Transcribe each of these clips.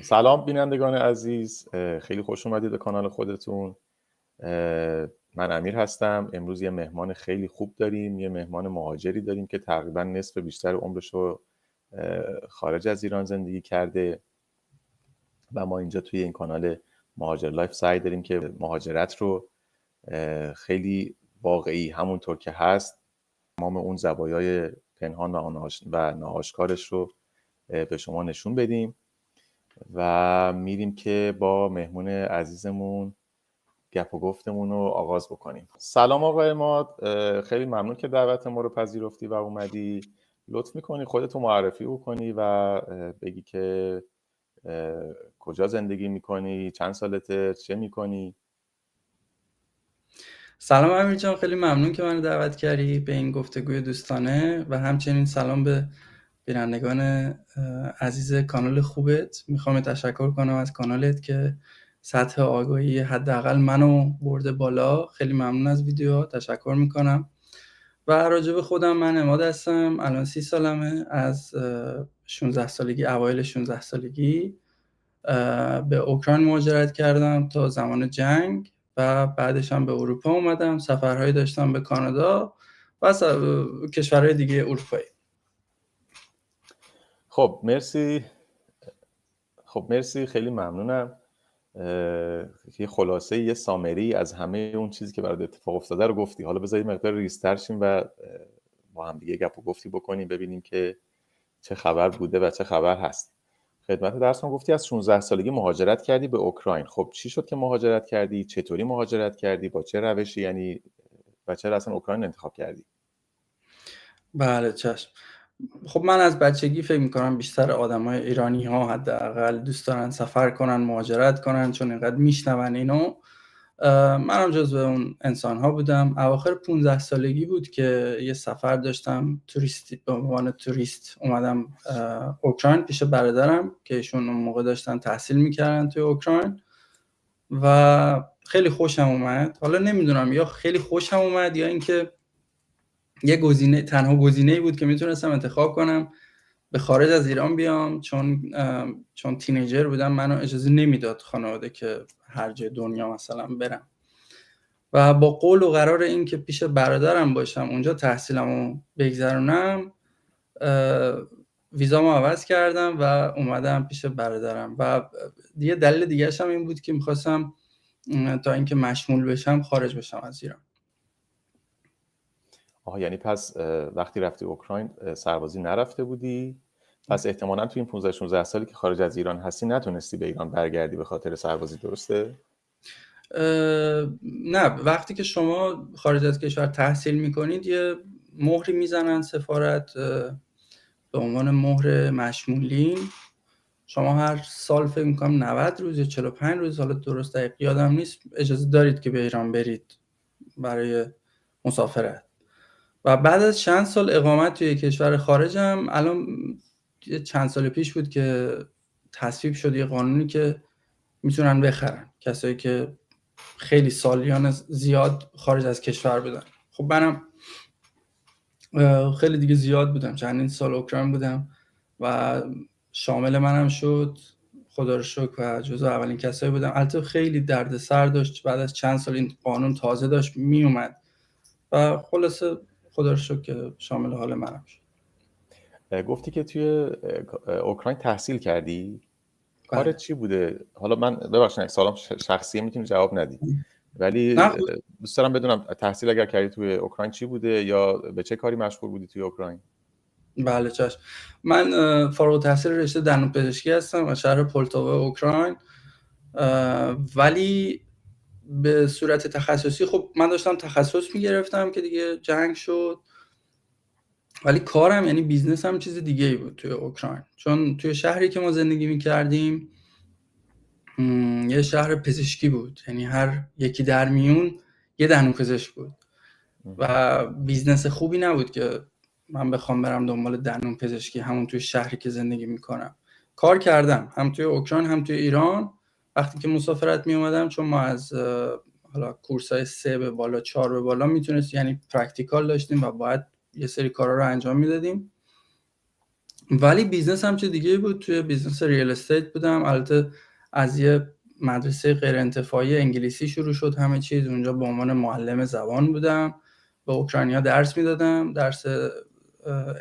سلام بینندگان عزیز، خیلی خوش اومدید به کانال خودتون. من امیر هستم. امروز یه مهمان خیلی خوب داریم، یه مهمان مهاجری داریم که تقریبا نصف بیشتر عمرش رو خارج از ایران زندگی کرده و ما اینجا توی این کانال مهاجر لایف سعی داریم که مهاجرت رو خیلی واقعی همونطور که هست، تمام اون زوایای پنهان و ناآشکارش رو به شما نشون بدیم و میریم که با مهمون عزیزمون گپ و گفتمون رو آغاز بکنیم. سلام آقای عماد، خیلی ممنون که دعوت ما رو پذیرفتی و اومدی. لطف میکنی خودتو معرفی بکنی و بگی که کجا زندگی میکنی، چند سالته، چه میکنی؟ سلام امیر جان، خیلی ممنون که منو دعوت کردی به این گفتگوی دوستانه و همچنین سلام به بینندگان عزیز کانال خوبت. میخوام تشکر کنم از کانالت که سطح آگاهی حداقل منو برده بالا. خیلی ممنون از ویدیوها، تشکر میکنم. و راجع به خودم، من عماد هستم، الان 30 سالمه. از 16 سالگی، اوایل 16 سالگی به اوکراین مهاجرت کردم تا زمان جنگ و بعدش هم به اروپا اومدم. سفرهایی داشتم به کانادا و کشورهای دیگه اروپایی. خب مرسی، خیلی ممنونم. یه خلاصه، یه سامری از همه اون چیزی که برات اتفاق افتاده رو گفتی. حالا بذارید مقدار ریزتر شیم و با هم دیگه گپ و گفتی بکنیم، ببینیم که چه خبر بوده و چه خبر هست. خدمت درسم گفتی از 16 سالگی مهاجرت کردی به اوکراین. خب چی شد که مهاجرت کردی؟ چطوری مهاجرت کردی؟ با چه روشی؟ یعنی و چرا اصلا اوکراین انتخاب کردی؟ بله چشم. خب من از بچگی فکر میکنم بیشتر آدمای ایرانی ها حداقل دوست دارن سفر کنن، مهاجرت کنن، چون اینقدر میشنون اینو. منم جزو اون انسان ها بودم. اواخر 15 سالگی بود که یه سفر داشتم توریستی، به عنوان توریست اومدم اوکراین پیش برادرم که ایشون اون موقع داشتن تحصیل میکردن توی اوکراین و خیلی خوشم اومد. حالا نمیدونم یا خیلی خوشم اومد یا اینکه یه گزینه، تنها گزینه‌ای بود که میتونستم انتخاب کنم به خارج از ایران بیام، چون تینیجر بودم. منو اجازه نمیداد خانواده که هر جای دنیا مثلا برم و با قول و قرار این که پیش برادرم باشم اونجا تحصیلمو بگذرونم، ویزامو عوض کردم و اومدم پیش برادرم. و دیگه دلیل دیگه‌ش هم این بود که می‌خواستم تا اینکه مشمول بشم خارج بشم از ایران. یعنی پس وقتی رفتی اوکراین سربازی نرفته بودی، پس احتمالاً تو این 15-16 سالی که خارج از ایران هستی نتونستی به ایران برگردی به خاطر سربازی، درسته؟ نه، وقتی که شما خارج از کشور تحصیل میکنید یه مهری میزنن سفارت به عنوان مهر مشمولین. شما هر سال فکر میکنم 90 روز یا 45 روز، حالا درست دقیق یادم نیست، اجازه دارید که به ایران برید برای مسافرت. و بعد از چند سال اقامت توی کشور خارجم، الان چند سال پیش بود که تصویب شد یه قانونی که میتونن بخرن کسایی که خیلی سالیان زیاد خارج از کشور بودن. خب منم خیلی دیگه زیاد بودم، چندین سال اوکراین بودم و شامل منم شد، خدا رو شکر، و جزو اولین کسایی بودم. البته خیلی دردسر داشت، بعد از چند سال این قانون تازه داشت می اومد و خلاصه خدا رو شکر که شامل حال منم شد. گفتی که توی اوکراین تحصیل کردی؟ کارت چی بوده؟ حالا من ببخشید اگه سوالم شخصیه میتونی جواب ندی، ولی دوست دارم بدونم تحصیل اگر کردی توی اوکراین چی بوده یا به چه کاری مشغول بودی توی اوکراین؟ بله چشم. من فارغ التحصیل رشته دندانپزشکی هستم از شهر پولتاوا اوکراین، ولی به صورت تخصصی خب من داشتم تخصص میگرفتم که دیگه جنگ شد، ولی کارم یعنی بیزنسم چیز دیگه ای بود توی اوکراین. چون توی شهری که ما زندگی میکردیم یه شهر پزشکی بود، یعنی هر یکی در میون یه دندونپزشک بود و بیزنس خوبی نبود که من بخوام برم دنبال دندونپزشکی همون توی شهری که زندگی میکنم. کار کردم هم توی اوکراین هم توی ایران. وقتی که مسافرت می اومدم، چون ما از حالا کورسای 3 به بالا 4 به بالا میتونست، یعنی پرکتیکال داشتیم و باید یه سری کارا رو انجام میدادیم. ولی بیزنس هم چه دیگه بود. توی بیزنس ریال استیت بودم. البته از یه مدرسه غیر انتفاعی انگلیسی شروع شد همه چیز. اونجا به عنوان معلم زبان بودم، به اوکراینیا درس میدادم، درس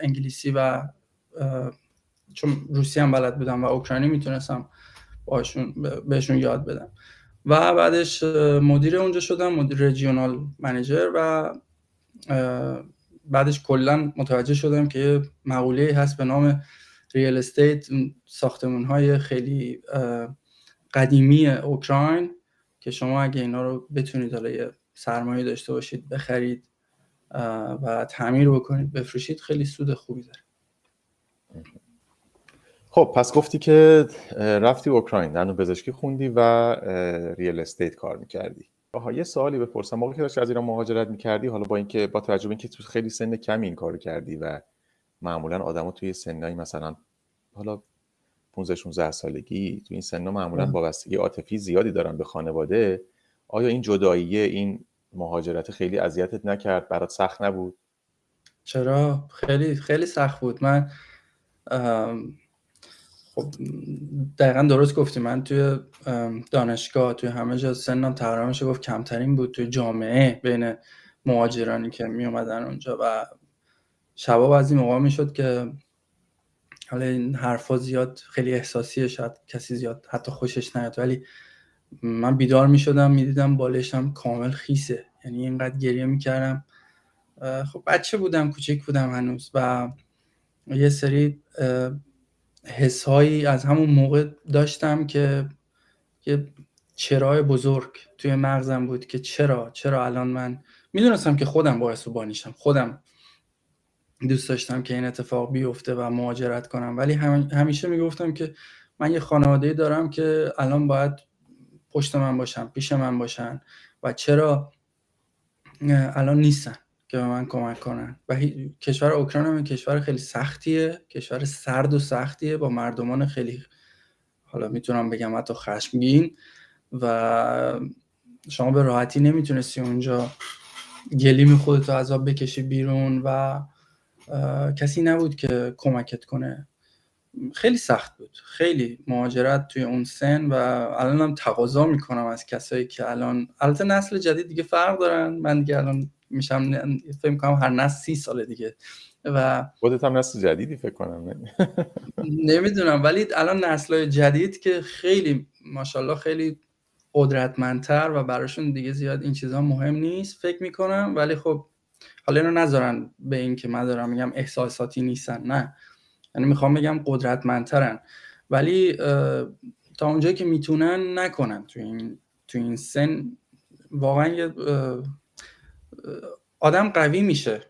انگلیسی و چون روسی هم بلد بودم و اوکراینی میتونستم بهشون یاد بدم. و بعدش مدیر اونجا شدم، مدیر رژیونال منیجر. و بعدش کلا متوجه شدم که یه مقوله هست به نام ریال استیت، ساختمان‌های خیلی قدیمی اوکراین که شما اگه اینا رو بتونید حالا یه سرمایه داشته باشید، بخرید و تعمیر بکنید، بفروشید، خیلی سود خوبی داره. خب پس گفتی که رفتی اوکراین، دندون پزشکی خوندی و ریال استیت کار میکردی. یه سوالی بپرسم، موقعی که داشتی از ایران مهاجرت میکردی، حالا با توجه به اینکه تو خیلی سن کمی این کارو کردی و معمولا آدما توی سنای مثلا حالا 15-16 سالگی تو این سنا معمولا وابستگی عاطفی زیادی دارن به خانواده، آیا این جداییه، این مهاجرت خیلی اذیتت نکرد؟ برات سخت نبود؟ چرا؟ خیلی خیلی سخت بود. من خب دقیقا درست گفتی. من توی دانشگاه، توی همه جا سنم تقریبا میشه گفت کمترین بود توی جامعه بین مهاجرانی که می اومدن اونجا. و شبا بعضی موقع میشد که حالا این حرفا زیاد خیلی احساسیه، شاید کسی زیاد حتی خوشش نیاد، ولی من بیدار میشدم میدیدم بالشم کامل خیسه، یعنی اینقدر گریه میکردم. خب بچه بودم، کوچیک بودم هنوز و یه سری حسایی از همون موقع داشتم که یه چرای بزرگ توی مغزم بود که چرا الان من میدونستم که خودم باعث بانیشم، خودم دوست داشتم که این اتفاق بیفته و مهاجرت کنم، ولی همیشه میگفتم که من یه خانواده‌ای دارم که الان باید پشت من باشن، پیش من باشن و چرا الان نیستن که به من کمک کنن. و کشور اوکراین هم کشور خیلی سختیه، کشور سرد و سختیه با مردمان خیلی، حالا میتونم بگم حتی خشمگین، و شما به راحتی نمیتونستی اونجا گلیم خودتو از آب بکشی بیرون و کسی نبود که کمکت کنه. خیلی سخت بود، خیلی مهاجرت توی اون سن. و الانم تقاضا میکنم از کسایی که الان، البته نسل جدید دیگه فرق دارن، من دیگه الان میشم فکر میکنم هر نسل 30 ساله دیگه و خودت هم نسل جدیدی فکر کنم. نمیدونم، ولی الان نسل‌های جدید که خیلی ماشاءالله خیلی قدرتمندتر و براشون دیگه زیاد این چیزها مهم نیست فکر میکنم. ولی خب حالا اینو نذارن به این که من دارم میگم احساساتی نیستن، نه، یعنی میخوام بگم قدرتمندترن، ولی تا اونجایی که میتونن نکنن تو این سن. واقعا یه آدم قوی میشه،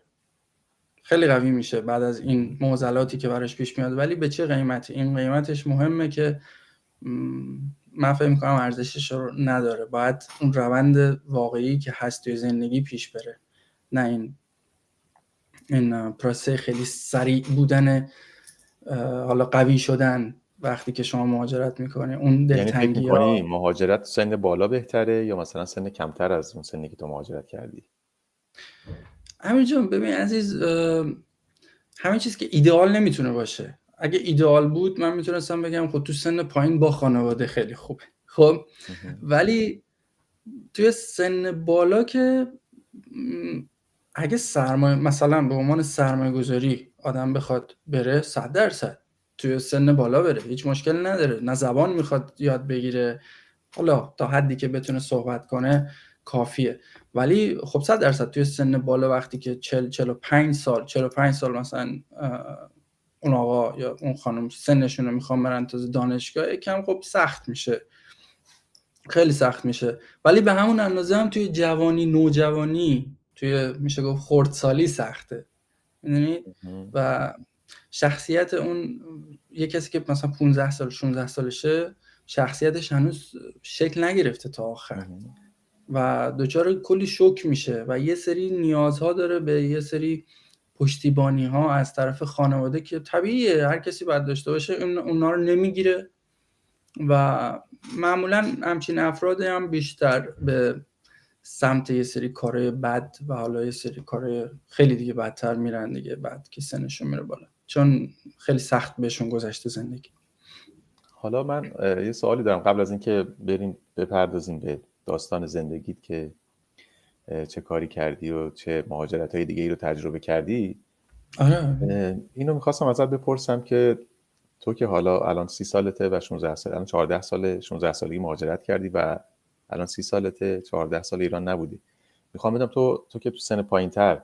خیلی قوی میشه بعد از این معضلاتی که براش پیش میاد، ولی به چه قیمتی؟ این قیمتش مهمه که من فکر میکنم ارزشش رو نداره. باید اون روند واقعی که هست توی زندگی پیش بره، نه این پروسه خیلی سریع بودن، حالا قوی شدن وقتی که شما مهاجرت میکنی. اون دلتنگی یعنی فکر میکنی مهاجرت سن بالا بهتره یا مثلا سن کمتر از اون سنی که تو مهاجرت کردی؟ همینجا ببین عزیز، همین چیز که ایدئال نمیتونه باشه. اگه ایدئال بود من میتونستم بگم خب تو سن پایین با خانواده خیلی خوبه، خب ولی توی سن بالا که اگه سرمایه مثلا به عنوان سرمایه گذاری آدم بخواد بره 100% توی سن بالا بره، هیچ مشکل نداره. نه زبان میخواد یاد بگیره، حالا تا حدی که بتونه صحبت کنه کافیه، ولی خب 100% توی سن بالا وقتی که 45 سال مثلا اون آقا یا اون خانم سنشون رو میخوام برن تا دانشگاه، یکم خب سخت میشه، خیلی سخت میشه. ولی به همون اندازه هم توی جوانی، نوجوانی، توی میشه گفت خردسالی سخته، میدونید؟ و شخصیت اون یه کسی که مثلا 15 سال 16 سالشه شخصیتش هنوز شکل نگرفته تا آخر و دچار کلی شوک میشه و یه سری نیازها داره به یه سری پشتیبانی ها از طرف خانواده که طبیعیه هر کسی باید داشته باشه، اونا رو نمیگیره و معمولا همچین افراد هم بیشتر به سمت یه سری کارهای بد و حالا یه سری کارهای خیلی دیگه بدتر میرن دیگه بعد که سنشون میره بالا. چون خیلی سخت بهشون گذشته زندگی. حالا من یه سوالی دارم قبل از اینکه بریم بپردازیم به داستان زندگیت که چه کاری کردی و چه مهاجرت‌های دیگه‌ای رو تجربه کردی. آره. اینو می‌خواستم ازت بپرسم که تو که حالا الان 30 سالته و 16 سال، الان 14 سال 16 سالگی مهاجرت کردی و الان 30 سالته، 14 سال ایران نبودی. میخوام بدم تو که تو سن پایین‌تر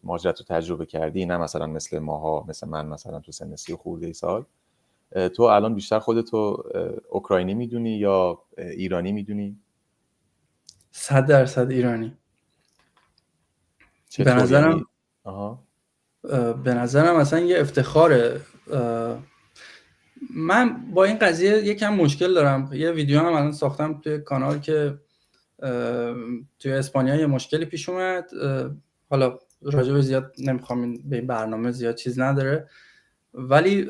مهاجرت رو تجربه کردی، نه مثلا مثل ماها، مثل من مثلا تو سن 30 خورده سال، تو الان بیشتر خودتو اوکراینی میدونی یا ایرانی میدونی؟ 100% ایرانی. به چطور نظرم یعنی؟ آها. به نظرم اصلا یه افتخاره. من با این قضیه یکم مشکل دارم. یه ویدیو هم الان ساختم توی کانال که توی اسپانیا یه مشکلی پیش اومد. حالا راجع به زیاد نمیخوام، به این برنامه زیاد چیز نداره، ولی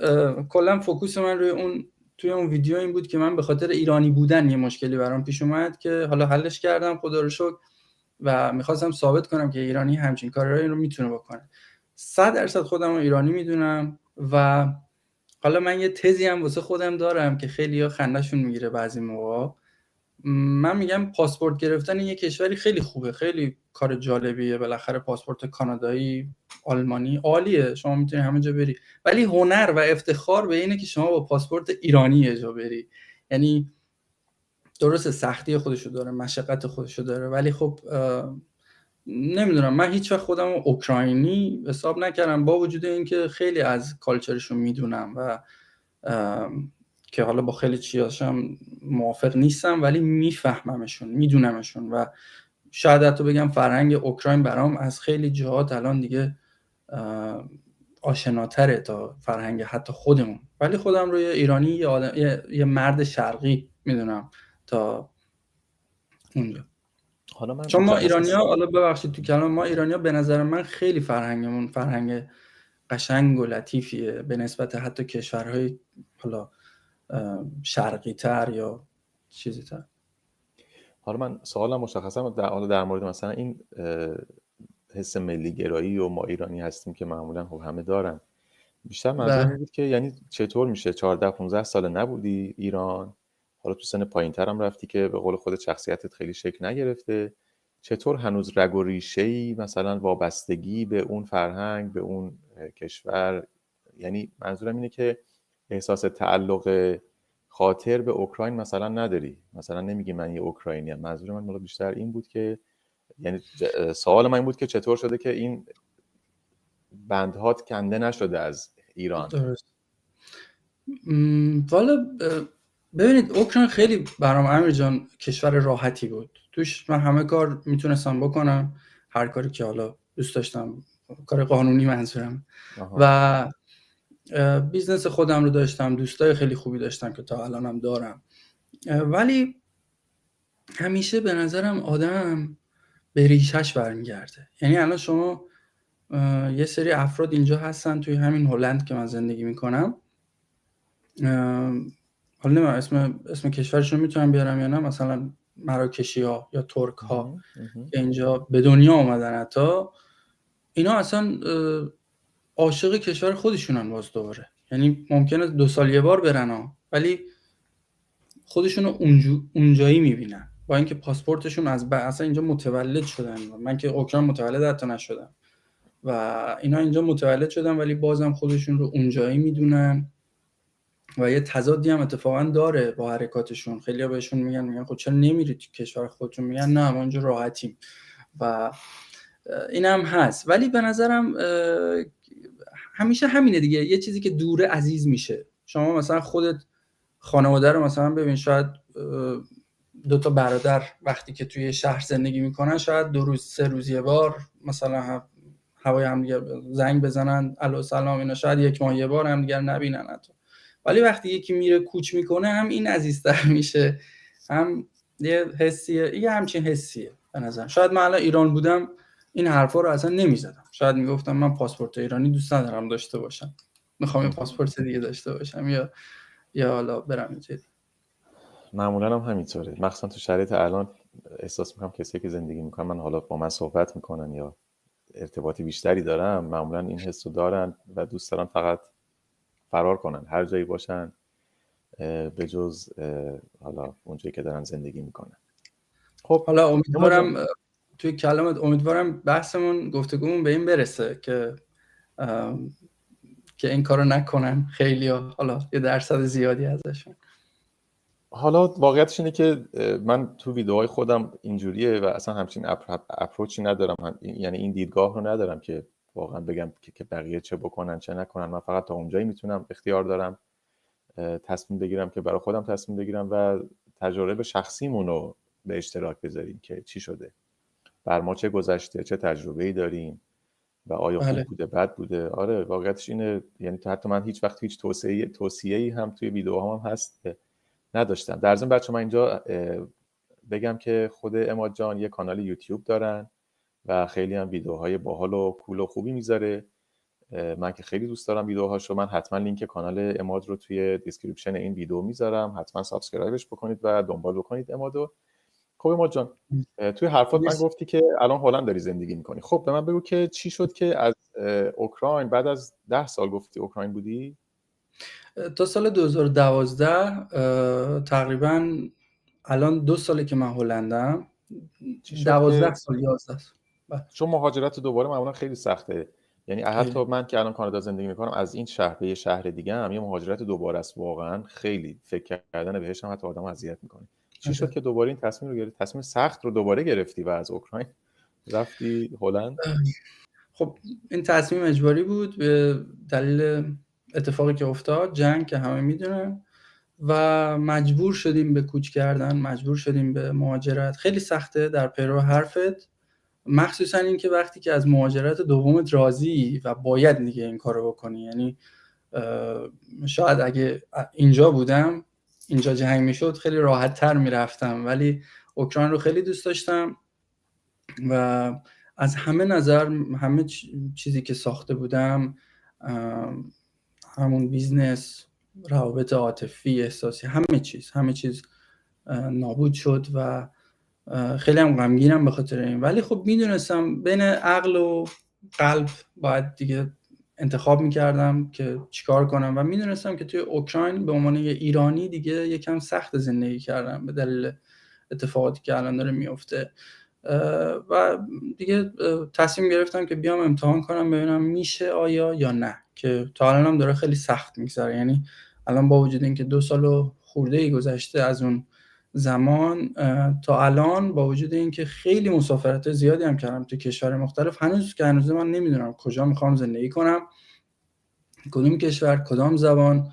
کلا فوکوس من روی توی اون ویدیو این بود که من به خاطر ایرانی بودن یه مشکلی برام پیش اومد که حالا حلش کردم خدا رو شکر، و میخواستم ثابت کنم که ایرانی همچین کارهایی رو میتونه بکنه. 100% خودم رو ایرانی میدونم و حالا من یه تزی هم واسه خودم دارم که خیلی‌ها خنده‌شون میگیره بعضی موقع. من میگم پاسپورت گرفتن یه کشوری خیلی خوبه، خیلی کار جالبیه. بالاخره پاسپورت کانادایی، آلمانی عالیه، شما میتونی همه جا بری، ولی هنر و افتخار به اینه که شما با پاسپورت ایرانی یه جا بری. یعنی درسته سختی خودشو داره، مشقت خودشو داره، ولی خب نمیدونم، من هیچ وقت خودم رو اوکراینی حساب نکردم با وجود اینکه خیلی از کالچرشون میدونم و که حالا با خیلی چیاشم موافق نیستم، ولی میفهممشون، میدونمشون و شاید حتی بگم فرهنگ اوکراین برام از خیلی جهات الان دیگه آشناتره تا فرهنگ حتی خودمون. ولی خودم رو یه ایرانی، یه مرد شرقی میدونم تا اونجا. حالا من چون ما ایرانی‌ها، حالا ببخشید تو کلام، ما ایرانی‌ها به نظر من خیلی فرهنگمون فرهنگ قشنگ و لطیفیه به نسبت حتی کشورهای حالا شرقی تر یا چیزی تر. حالا من سوالم مشخصا در مورد مثلا این حس ملی گرایی و ما ایرانی هستیم که معمولا خب همه دارن، بیشتر منظورم این بود که یعنی چطور میشه 14-15 سال نبودی ایران، حالا تو سن پایین‌تر هم رفتی که به قول خودت شخصیتت خیلی شکل نگرفته، چطور هنوز رگ و ریشه‌ای مثلا وابستگی به اون فرهنگ، به اون کشور، یعنی منظورم اینه که احساس تعلق خاطر به اوکراین مثلا نداری، مثلا نمیگی من یه اوکراینیم. منظور من بیشتر این بود که یعنی سوال من این بود که چطور شده که این بندهات کنده نشده از ایران. درست. والا ببینید اوکراین خیلی برام امیر جان کشور راحتی بود، توش من همه کار میتونستم بکنم، هر کاری که حالا دوست داشتم، کار قانونی منظورم. و بیزنس خودم رو داشتم، دوستای خیلی خوبی داشتم که تا الانم دارم. ولی همیشه به نظرم آدم به ریشش برمیگرده. یعنی الان شما یه سری افراد اینجا هستن توی همین هلند که من زندگی میکنم، حالا نمیدونم اسم کشورشون میتونم بیارم یا نه، مثلا مراکشی ها یا ترک ها که اینجا به دنیا اومدن، حتی اینا اصلا عاشق کشور خودشونن باز دوباره. یعنی ممکنه 2 سال یه بار برن ها، ولی خودشونو اونجایی میبینن، با اینکه پاسپورتشون اصلا اینجا متولد شدن. من که اوکراین متولد حتی نشدم و اینا اینجا متولد شدن، ولی بازم خودشون رو اونجایی میدونن و یه تضادی هم اتفاقا داره با حرکاتشون. خیلی‌ها بهشون میگن خب چرا نمیرید تو کشور خودتون؟ میگن نه ما اینجا راحتیم و این هم هست. ولی به نظرم همیشه همینه دیگه، یه چیزی که دوره عزیز میشه. شما مثلا خودت خانواده رو مثلا ببین، شاید 2 تا برادر وقتی که توی شهر زندگی میکنن شاید 2 روز 3 روز یه بار مثلا هوای هم دیگه زنگ بزنن الو سلام اینا، شاید 1 ماه یه بار هم دیگه نبینن حتی. ولی وقتی یکی میره کوچ میکنه هم این عزیزتر میشه، هم یه حسیه، یه همچین حسیه به نظر. شاید من الان ایران بودم این حرفا رو اصلا نمیزدم، شاید میگفتم من پاسپورت ایرانی دوست ندارم داشته باشم، میخوام یه پاسپورت دیگه داشته باشم یا حالا برم اینجوری. معمولا هم همینطوره، مخصوصا تو شرایط الان احساس میکنم کسی که زندگی میکنن، من حالا با من صحبت میکنن یا ارتباط بیشتری دارم معمولا این حس رو دارن و دوست دارن فقط فرار کنن هر جایی باشن به جز حالا اونجایی که دارن زندگی میکنن. خب حالا امیدوارم توی کلامت امیدوارم بحثمون گفتگومون به این برسه که این کارو نکنن خیلی حالا یه درصد زیادی ازشون. حالا واقعیتش اینه که من تو ویدیوهای خودم اینجوریه و اصلا همچین اپروچی ندارم، یعنی این دیدگاه رو ندارم که واقعا بگم که بقیه چه بکنن چه نکنن. من فقط تا اونجایی میتونم اختیار دارم تصمیم بگیرم که برای خودم تصمیم بگیرم و تجربه شخصیمون رو به اشتراک بذاریم که چی شده، بر ما چه گذشته، چه تجربه‌ای داریم و آیا خوب بوده بد بوده. آره واقعیتش اینه، یعنی حتی من هیچ وقت هیچ توصیه‌ای هم توی ویدیوهام هست نداشتم. در ضمن بچه‌ها من اینجا بگم که خود عماد جان یه کانال یوتیوب دارن و خیلی هم ویدیوهای باحال و کول و خوبی میذاره. من که خیلی دوست دارم ویدیوهاشو. من حتما لینک کانال عماد رو توی دیسکریپشن این ویدیو میذارم، حتما سابسکرایبش بکنید و دنبال بکنید عمادو. خب عماد جان توی حرفات من گفتی که الان هلند داری زندگی میکنی. خب به من بگو که چی شد که از اوکراین بعد از 10 سال گفتی اوکراین بودی؟ تا سال 2012 تقریبا الان 2 ساله که من هلندم. 12 سال 11 سال. چون مهاجرت دوباره معمولا خیلی سخته، یعنی حتی من که الان کانادا زندگی میکنم از این شهر به یه شهر دیگه هم یه مهاجرت دوباره است. واقعا خیلی فکر کردن بهش هم حتی آدمو اذیت میکنه. چی شد که دوباره این تصمیم رو گرفتی، تصمیم سخت رو دوباره گرفتی و از اوکراین رفتی هلند؟ خب این تصمیم اجباری بود به دلیل اتفاقی که افتاد، جنگ که همه میدونن، و مجبور شدیم به کوچ کردن، مجبور شدیم به مهاجرت. خیلی سخته در پیرو حرفت، مخصوصا این که وقتی که از مهاجرت دومت راضی و باید دیگه این کارو بکنی. یعنی شاید اگه اینجا بودم، اینجا جنگ میشد، خیلی راحت تر میرفتم، ولی اوکراین رو خیلی دوست داشتم و از همه نظر همه چیزی که ساخته بودم، همون بیزنس، روابط عاطفی، احساسی، همه چیز نابود شد و خیلی هم غمگینم به خاطر این. ولی خب میدونستم بین عقل و قلب باید دیگه انتخاب میکردم که چیکار کنم و میدونستم که توی اوکراین به عنوان یه ایرانی دیگه یکم سخت زندگی کردم به دلیل اتفاقاتی که الان داره میفته و دیگه تصمیم گرفتم که بیام امتحان کنم ببینم میشه آیا یا نه، که تا الان هم داره خیلی سخت میگذره. یعنی الان با وجود اینکه 2 سال و خورده‌ای گذشته از اون زمان تا الان، با وجود اینکه خیلی مسافرت زیادی هم کردم تو کشور مختلف، هنوز من نمیدونم کجا میخوام زندگی کنم، کدوم کشور، کدام زبان،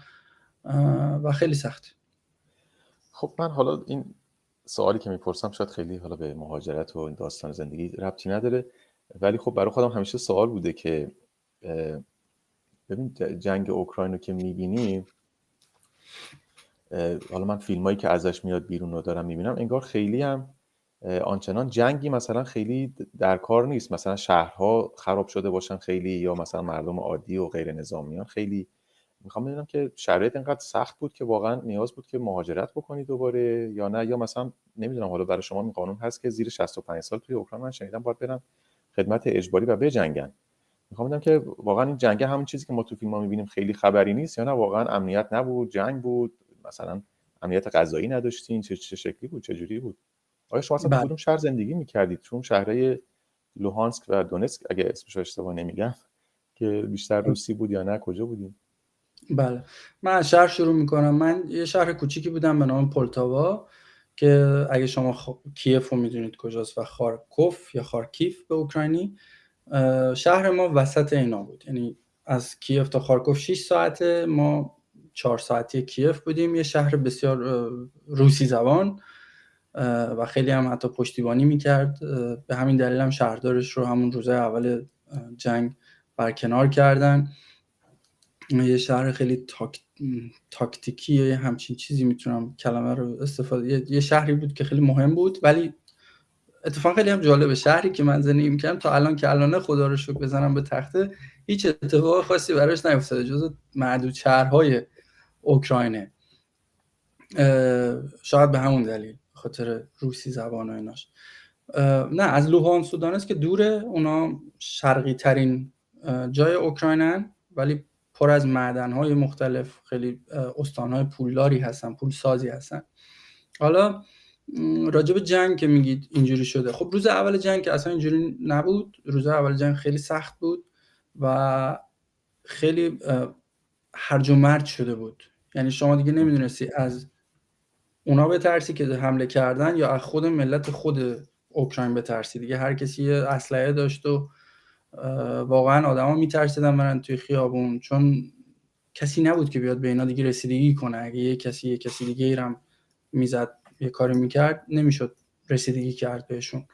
و خیلی سخت. خب من حالا این سوالی که میپرسم شاید خیلی حالا به مهاجرت و این داستان زندگی ربطی نداره، ولی خب برای خودم همیشه سوال بوده که ببین جنگ اوکراین رو که میبینیم، حالا من فیلمایی که ازش میاد بیرون رو دارم میبینم، انگار خیلی هم آنچنان جنگی مثلا خیلی در کار نیست، مثلا شهرها خراب شده باشن خیلی، یا مثلا مردم عادی و غیر نظامیان خیلی. میخوام بدونم که شرایط اینقدر سخت بود که واقعا نیاز بود که مهاجرت بکنی دوباره یا نه، یا مثلا نمیدونم حالا برای شما این قانون هست که زیر 65 سال توی اوکراین من شنیدم باید برن خدمت اجباری و بجنگن. میخوام بدونم که واقعا این جنگ همون چیزی که ما تو فیلم‌ها میبینیم خیلی خبری نیست، یا نه واقعا امنیت نبود، جنگ بود، مثلا امنیت غذایی نداشتین، چه شکلی بود، چه جوری بود؟ آیا شما اصلا تو کدوم شهر زندگی میکردید؟ چون شهرهای لوهانسک و دونتسک اگه اسمش رو اشتباه نمیگم که بیشتر روسی بود یا نه، کجا بودین؟ بله، من از شهر شروع میکنم. من یه شهر کوچیکی بودم به نام پولتاوا که اگه شما کیف رو میدونید کجاست و خارکوف یا خارکیف به اوکراینی، شهر ما وسط اینا بود. یعنی از کیف تا خارکوف 6 ساعته، ما 4 ساعتی کیف بودیم. یه شهر بسیار روسی زبان و خیلی هم حتی پشتیبانی میکرد. به همین دلیل هم شهردارش رو همون روزهای اول جنگ برکنار کردن. یه شهر خیلی تاکتیکی یا همچین چیزی میتونم کلمه رو استفاده، یه شهری بود که خیلی مهم بود. ولی اتفاقا خیلی هم جالبه، شهری که من زندگی می‌کردم تا الان که الانه خدا رو شکر بزنم به تخته، هیچ اتفاق خاصی براش نیفتاده، جزو معدود شهرهای اوکراینه. شاید به همون دلیل، خاطر روسی زبان و ایناش. نه از لوهانسک و دونتسک که دوره، اونا شرقی ترین جای اوکراینن، ولی پر از معدن‌های مختلف، خیلی استان‌های پولداری هستن، پولسازی هستن. حالا راجب جنگ که میگید اینجوری شده، خب روز اول جنگ که اصلا اینجوری نبود. روز اول جنگ خیلی سخت بود و خیلی هرج و مرج شده بود. یعنی شما دیگه نمیدونستی از اونا بترسی که حمله کردن یا از خود ملت خود اوکراین بترسی. دیگه هر کسی یه اسلحه داشت و واقعا آدما میترسیدن برن توی خیابون، چون کسی نبود که بیاد به اینا دیگه رسیدگی کنه. اگه یه کسی دیگه ایرم میزد، یه کاری میکرد، نمیشد رسیدگی کرد بهشون.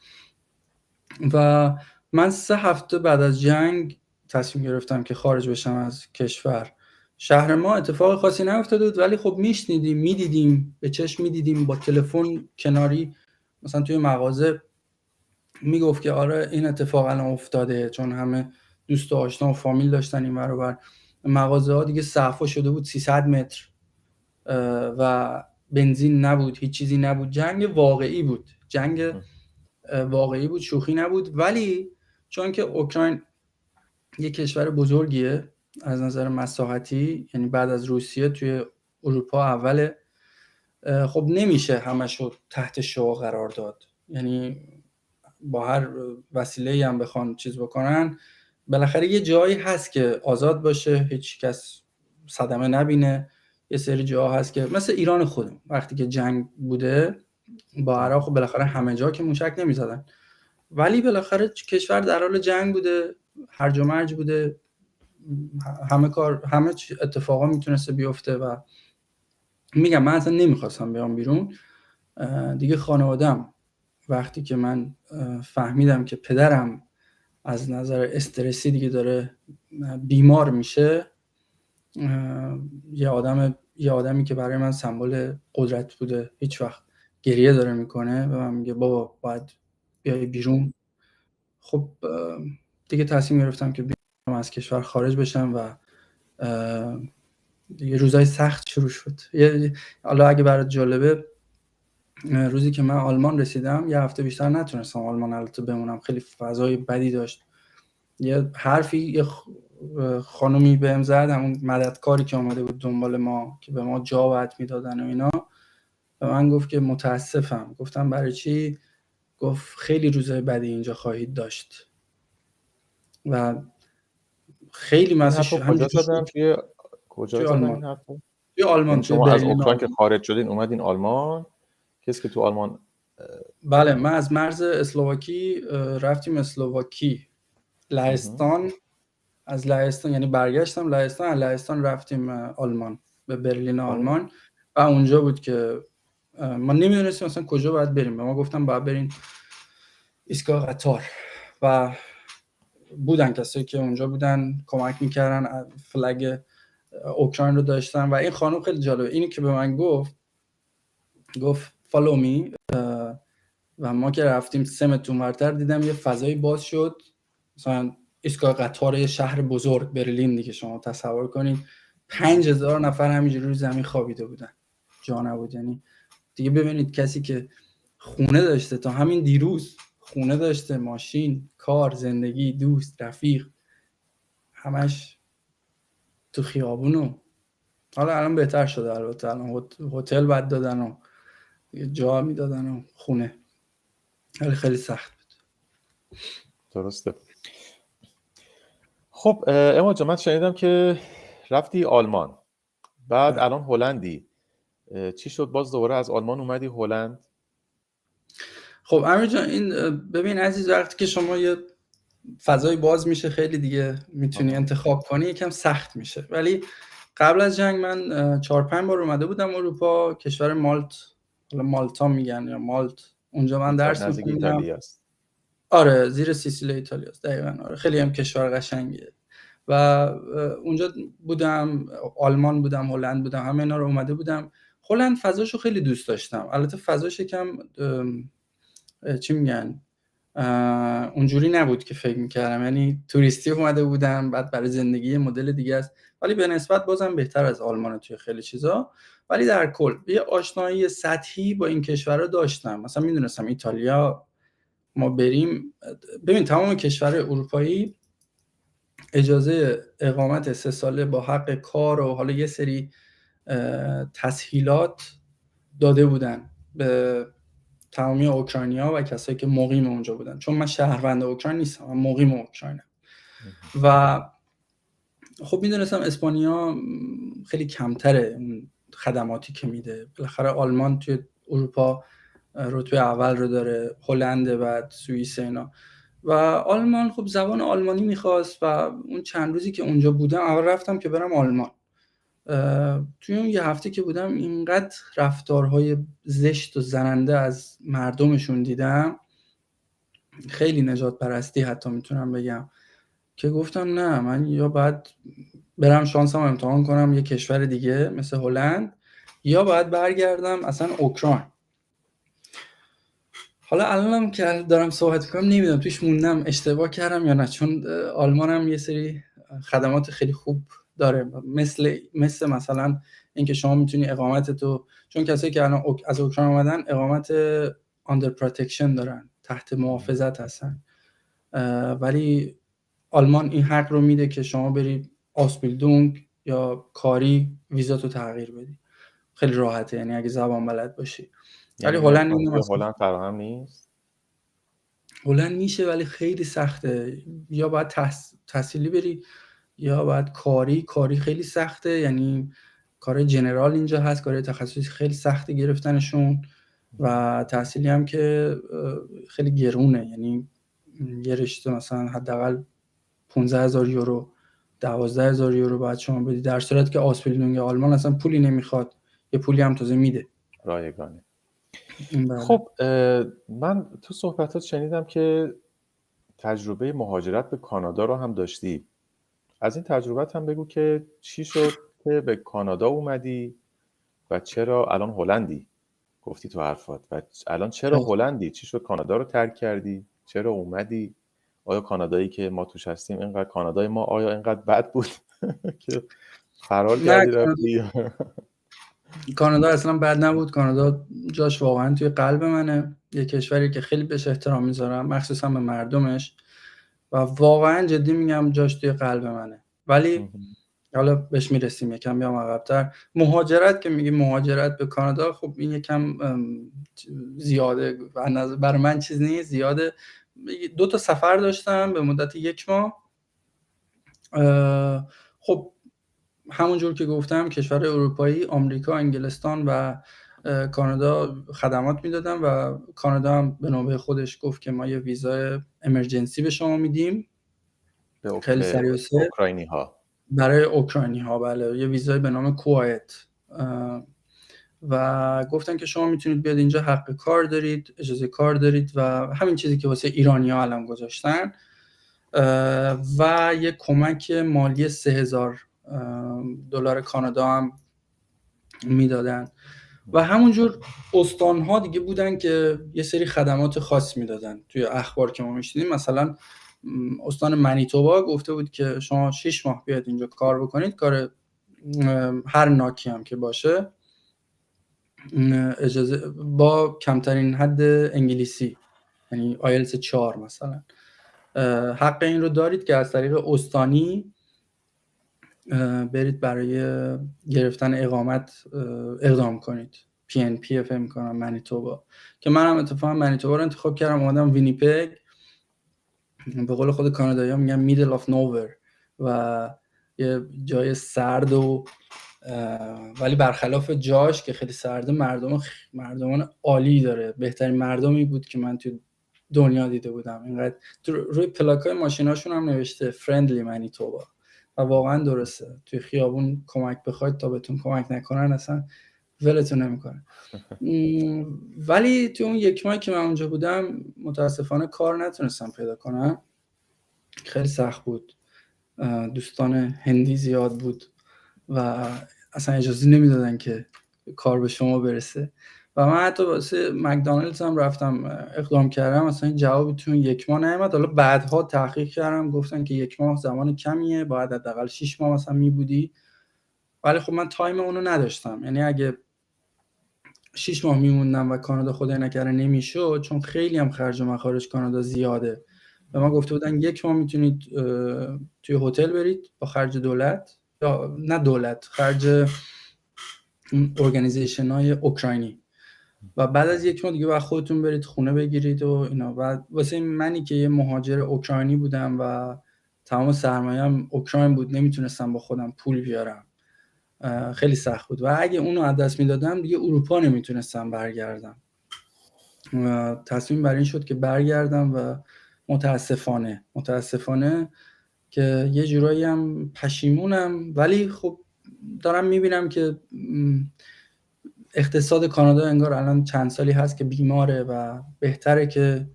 و من 3 هفته بعد از جنگ تصمیم گرفتم که خارج بشم از کشور. شهر ما اتفاق خاصی نیفتاده بود، ولی خب میشنیدیم، میدیدیم، به چشم میدیدیم، با تلفن کناری مثلا توی مغازه میگفت که آره این اتفاق الان افتاده، چون همه دوست و آشنا و فامیل داشتن این ور و بر. مغازه ها دیگه صفحه شده بود 300 متر و بنزین نبود، هیچ چیزی نبود. جنگ واقعی بود، جنگ واقعی بود، شوخی نبود. ولی چون که اوکراین یک کشور بزرگیه از نظر مساحتی، یعنی بعد از روسیه توی اروپا اوله، خب نمیشه همشو تحت شعاع قرار داد. یعنی با هر وسیله‌ای هم بخوان چیز بکنن، بالاخره یه جایی هست که آزاد باشه، هیچ کس صدمه نبینه. یه سری جاها هست که مثل ایران خودم وقتی که جنگ بوده با عراق، خب بالاخره همه جا که موشک نمیزدن، ولی بالاخره کشور در حال جنگ بوده، هرج و مرج بوده، همه اتفاقا میتونسته بیفته. و میگم من اصلا نمیخواستم بیام بیرون دیگه. خانوادم وقتی که من فهمیدم که پدرم از نظر استرسی دیگه داره بیمار میشه، یه آدمی که برای من سمبل قدرت بوده هیچ وقت گریه داره میکنه و من میگه بابا باید بیای بیرون، خب دیگه تصمیم گرفتم که بیام از کشور خارج بشم. و دیگه روزای سخت شروع شد. حالا اگه برات جالبه، روزی که من آلمان رسیدم یه هفته بیشتر نتونستم آلمان البته بمونم، خیلی فضای بدی داشت. یه حرفی یه خانومی بهم زد، همون مددکاری که اومده بود دنبال ما که به ما جا بعد میدادن و اینا، به من گفت که متاسفم. گفتم برای چی؟ گفت خیلی روزای بدی اینجا خواهید داشت. و خیلی مسئله کجا زدن؟ کجا زدن این حرفو؟ توی آلمان. شما از اوکراین که خارج شدین اومدین آلمان؟ کسی که تو آلمان؟ بله، من از مرز اسلواکی رفتیم اسلواکی، لهستان. از لهستان یعنی برگشتم لهستان، از لهستان رفتیم آلمان، به برلین آلمان. و اونجا بود که ما نمیدونستیم مثلا کجا باید بریم. به ما گفتن باید برین ایستگاه قطار و بودن کسایی که اونجا بودن کمک میکردن، فلگ اوکراین رو داشتن. و این خانم خیلی جالبه، اینی که به من گفت فالو می. و ما که رفتیم 3 متر اونورتر دیدم یه فضایی باز شد، مثلا ایستگاه قطار یه شهر بزرگ، برلین دیگه، شما تصور کنید 5000 نفر همینجوری روی زمین خوابیده بودن، جا نبود. یعنی دیگه ببینید کسی که خونه داشته تا همین دیروز، خونه داشته، ماشین، کار، زندگی، دوست، رفیق، همش تو خیابونو. حالا الان بهتر شده البته، الان هتل بعد دادن و جا میدادن و خونه، ولی خیلی سخت بود. درسته. خب اما جان، من شنیدم که رفتی آلمان، بعد الان هلندی. چی شد باز دوباره از آلمان اومدی هلند؟ خب امیر جان، این ببین عزیز، وقتی که شما یه فضای باز میشه خیلی دیگه میتونی انتخاب کنی، یکم سخت میشه. ولی قبل از جنگ من 4-5 بار اومده بودم اروپا، کشور مالت، حالا مالتا میگن یا مالت، اونجا من درس می‌خوندم. ایتالیا است. آره، زیر سیسیل ایتالیا است دقیقاً. آره، خیلی هم کشور قشنگیه. و اونجا بودم، آلمان بودم، هلند بودم، همه اینا رو اومده بودم. هلند فضاشو خیلی دوست داشتم. البته فضاش یکم چی میگن، اونجوری نبود که فکر میکردم. یعنی توریستی اومده بودم، بعد برای زندگی مدل دیگه است، ولی به نسبت بازم بهتر از آلمان توی خیلی چیزا. ولی در کل یه آشنایی سطحی با این کشورها داشتم. مثلا میدونستم ایتالیا ما بریم. ببین تمام کشورهای اروپایی اجازه اقامت 3 ساله با حق کار و حالا یه سری تسهیلات داده بودن به تمامی اوکراینیا و کسایی که مقیم اونجا بودن، چون من شهروند اوکراین نیستم، من مقیم اوکراینم. و خب میدونستم اسپانیا خیلی کمتره اون خدماتی که میده. بالاخره آلمان توی اروپا رتبه اول رو داره، هلند، بعد سوئیس اینا. و آلمان خب زبان آلمانی میخواست و اون چند روزی که اونجا بودم اول رفتم که برم آلمان. توی اون یه هفته که بودم اینقدر رفتارهای زشت و زننده از مردمشون دیدم، خیلی نجات پرستی حتی میتونم بگم، که گفتم نه من یا باید برم شانسم امتحان کنم یه کشور دیگه مثل هلند، یا باید برگردم اصلا اوکراین. حالا الانم که دارم صحبت میکنم نمیدونم توش موندم اشتباه کردم یا نه، چون آلمان هم یه سری خدمات خیلی خوب داره، مثل مثلا اینکه شما میتونی اقامت تو، چون کسایی که الان از اوکراین اومدن اقامت under protection دارن، تحت محافظت هستن، ولی آلمان این حق رو میده که شما بری آسپیلدونگ یا کاری ویزاتو تغییر بدی. خیلی راحته، یعنی اگه زبان بلد باشی. ولی یعنی هلند هلند فراهم نیست؟ هلند میشه ولی خیلی سخته، یا باید تحصیلی بری یا باید کاری خیلی سخته، یعنی کار جنرال اینجا هست، کار تخصصی خیلی سخته گرفتنشون، و تحصیلی هم که خیلی گرونه، یعنی یه رشته مثلا حداقل 15,000 یورو 12,000 یورو باید شما بدی، در صورتی که آسپیلدونگ آلمان اصلا پولی نمیخواد، یه پولی هم تازه میده رایگانه. بله. خب من تو صحبتات شنیدم که تجربه مهاجرت به کانادا رو هم داشتی. از این تجربت هم بگو که چی شد که به کانادا اومدی و چرا الان هلندی؟ گفتی تو حرفات، و الان چرا هلندی؟ چی شد کانادا رو ترک کردی؟ چرا اومدی؟ آیا کانادایی که ما توش هستیم اینقدر، کانادای ما آیا اینقدر بد بود که فرار کردی رفتی؟ کانادا اصلا بد نبود. کانادا جاش واقعا توی قلب منه، یه کشوری که خیلی بهش احترام میذارم، مخصوصا به مردمش، و واقعا جدی میگم جاش توی قلب منه. ولی حالا بهش میرسیم، یکم بیام عقب‌تر. مهاجرت که میگی مهاجرت به کانادا، خب این یکم زیاده برای من، چیز نیست زیاده. 2 تا سفر داشتم به مدت 1 ماه. خب همونجور که گفتم کشور اروپایی، آمریکا، انگلستان و کانادا خدمات میدادن، و کانادا هم به نوبه خودش گفت که ما یه ویزای امرجنسی به شما میدیم، خیلی سریع و سریع اوکراینی ها، برای اوکراینی ها. بله، یه ویزای به نام کوایت، و گفتن که شما میتونید بیاد اینجا، حق کار دارید، اجازه کار دارید، و همین چیزی که واسه ایرانی ها الان گذاشتن، و یه کمک مالی $3,000 کانادا هم میدادن. و همونجور استان‌ها دیگه بودن که یه سری خدمات خاص میدادن. توی اخبار که ما میشنیدیم مثلا استان منیتوبا گفته بود که شما 6 ماه بیاد اینجا کار بکنید، کار هر ناکی هم که باشه، اجازه با کمترین حد انگلیسی، یعنی آیلتس 4 مثلا، حق این رو دارید که از طریق استانی برید برای گرفتن اقامت اقدام کنید. PNP فهم کنم منیتوبا، که منم اتفاقا منیتوبا رو انتخاب کردم، اومدم وینیپگ. به قول خود کانادایی‌ها میگن میدل آف نوور، و یه جای سرد و ولی برخلاف جاش که خیلی سرده، مردمان عالی داره، بهترین مردمی بود که من تو دنیا دیده بودم. اینقدر روی پلاکای ماشیناشون هم نوشته فرندلی منیتوبا، و واقعا درسته. توی خیابون کمک بخواید تا بهتون کمک نکنن اصلا ولتون نمیکنه. ولی توی اون 1 ماه که من اونجا بودم متاسفانه کار نتونستم پیدا کنم، خیلی سخت بود. دوستان هندی زیاد بود و اصلا اجازه نمیدادن که کار به شما برسه، و من حتی واسه مکدونالدز هم رفتم اقدام کردم، اصلا جوابی تو 1 ماه نیامد. حالا بعدها تحقیق کردم، گفتن که 1 ماه زمان کمیه، باید حداقل 6 ماه مثلا میبودی. ولی خب من تایم اونو نداشتم، یعنی اگه 6 ماه میموندم و کانادا خدای نکرده نمیشد، چون خیلی هم خرج و مخارج کانادا زیاده، به ما گفته بودن 1 ماه میتونید توی هتل برید با خرج دولت، یا نه دولت، خرج ارگانیزیشن های اوکراینی، و بعد از 1 ماه دیگه باید خودتون برید خونه بگیرید و اینا. و واسه منی که یه مهاجر اوکراینی بودم و تمام سرمایه‌ام اوکراین بود، نمیتونستم با خودم پول بیارم، خیلی سخت بود و اگه اونو از دست میدادم دیگه اروپا نمیتونستم برگردم. تصمیم بر این شد که برگردم و متاسفانه که یه جورایی هم پشیمونم، ولی خب دارم میبینم که اقتصاد کانادا انگار الان چند سالی هست که بیماره و بهتره که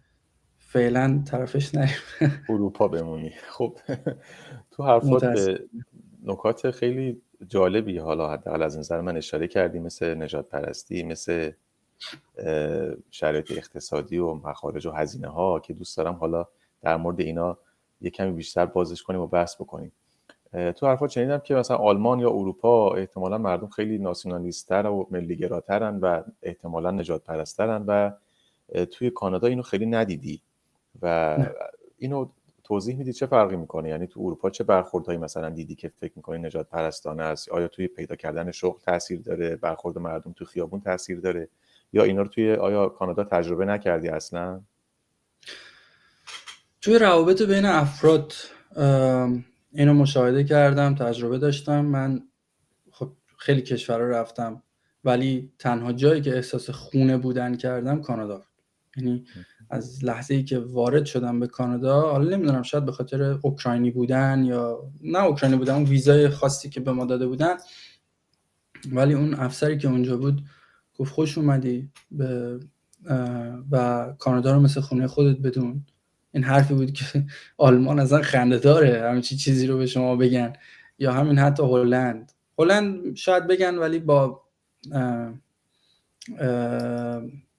فعلا طرفش نریم. اروپا بمونی. خب تو حرفات به نکات خیلی جالبی حالا حداقل از نظر من اشاره کردی، مثل نژاد پرستی، مثل شرایط اقتصادی و مخارج و هزینه ها که دوست دارم حالا در مورد اینا یه کمی بیشتر بازش کنیم و بحث بکنیم. تو حرفات شنیدم که مثلا آلمان یا اروپا احتمالا مردم خیلی ناسیونالیست‌تر و ملی‌گراترن و احتمالا نجات پرسترن و توی کانادا اینو خیلی ندیدی و اینو توضیح میدی چه فرقی میکنه؟ یعنی تو اروپا چه برخوردهایی مثلا دیدی که فکر میکنی نجات پرستانه است؟ آیا توی پیدا کردن شغل تاثیر داره؟ برخورد مردم تو خیابون تاثیر داره؟ یا اینا رو توی آیا کانادا تجربه نکردی اصلا؟ توی روابط بین افراد اینو مشاهده کردم، تجربه داشتم. من خب خیلی کشورها رفتم ولی تنها جایی که احساس خونه بودن کردم کانادا بود. یعنی از لحظه‌ای که وارد شدم به کانادا، حالا نمیدونم شاید به خاطر اوکراینی بودن یا نه اوکراینی بودن، اون ویزای خاصی که به ما داده بودن، ولی اون افسری که اونجا بود گفت خوش اومدی و کانادا رو مثل خونه خودت بدون. این حرفی بود که آلمان اصلا خنده داره همین چیزی رو به شما بگن، یا همین حتی هلند شاید بگن ولی با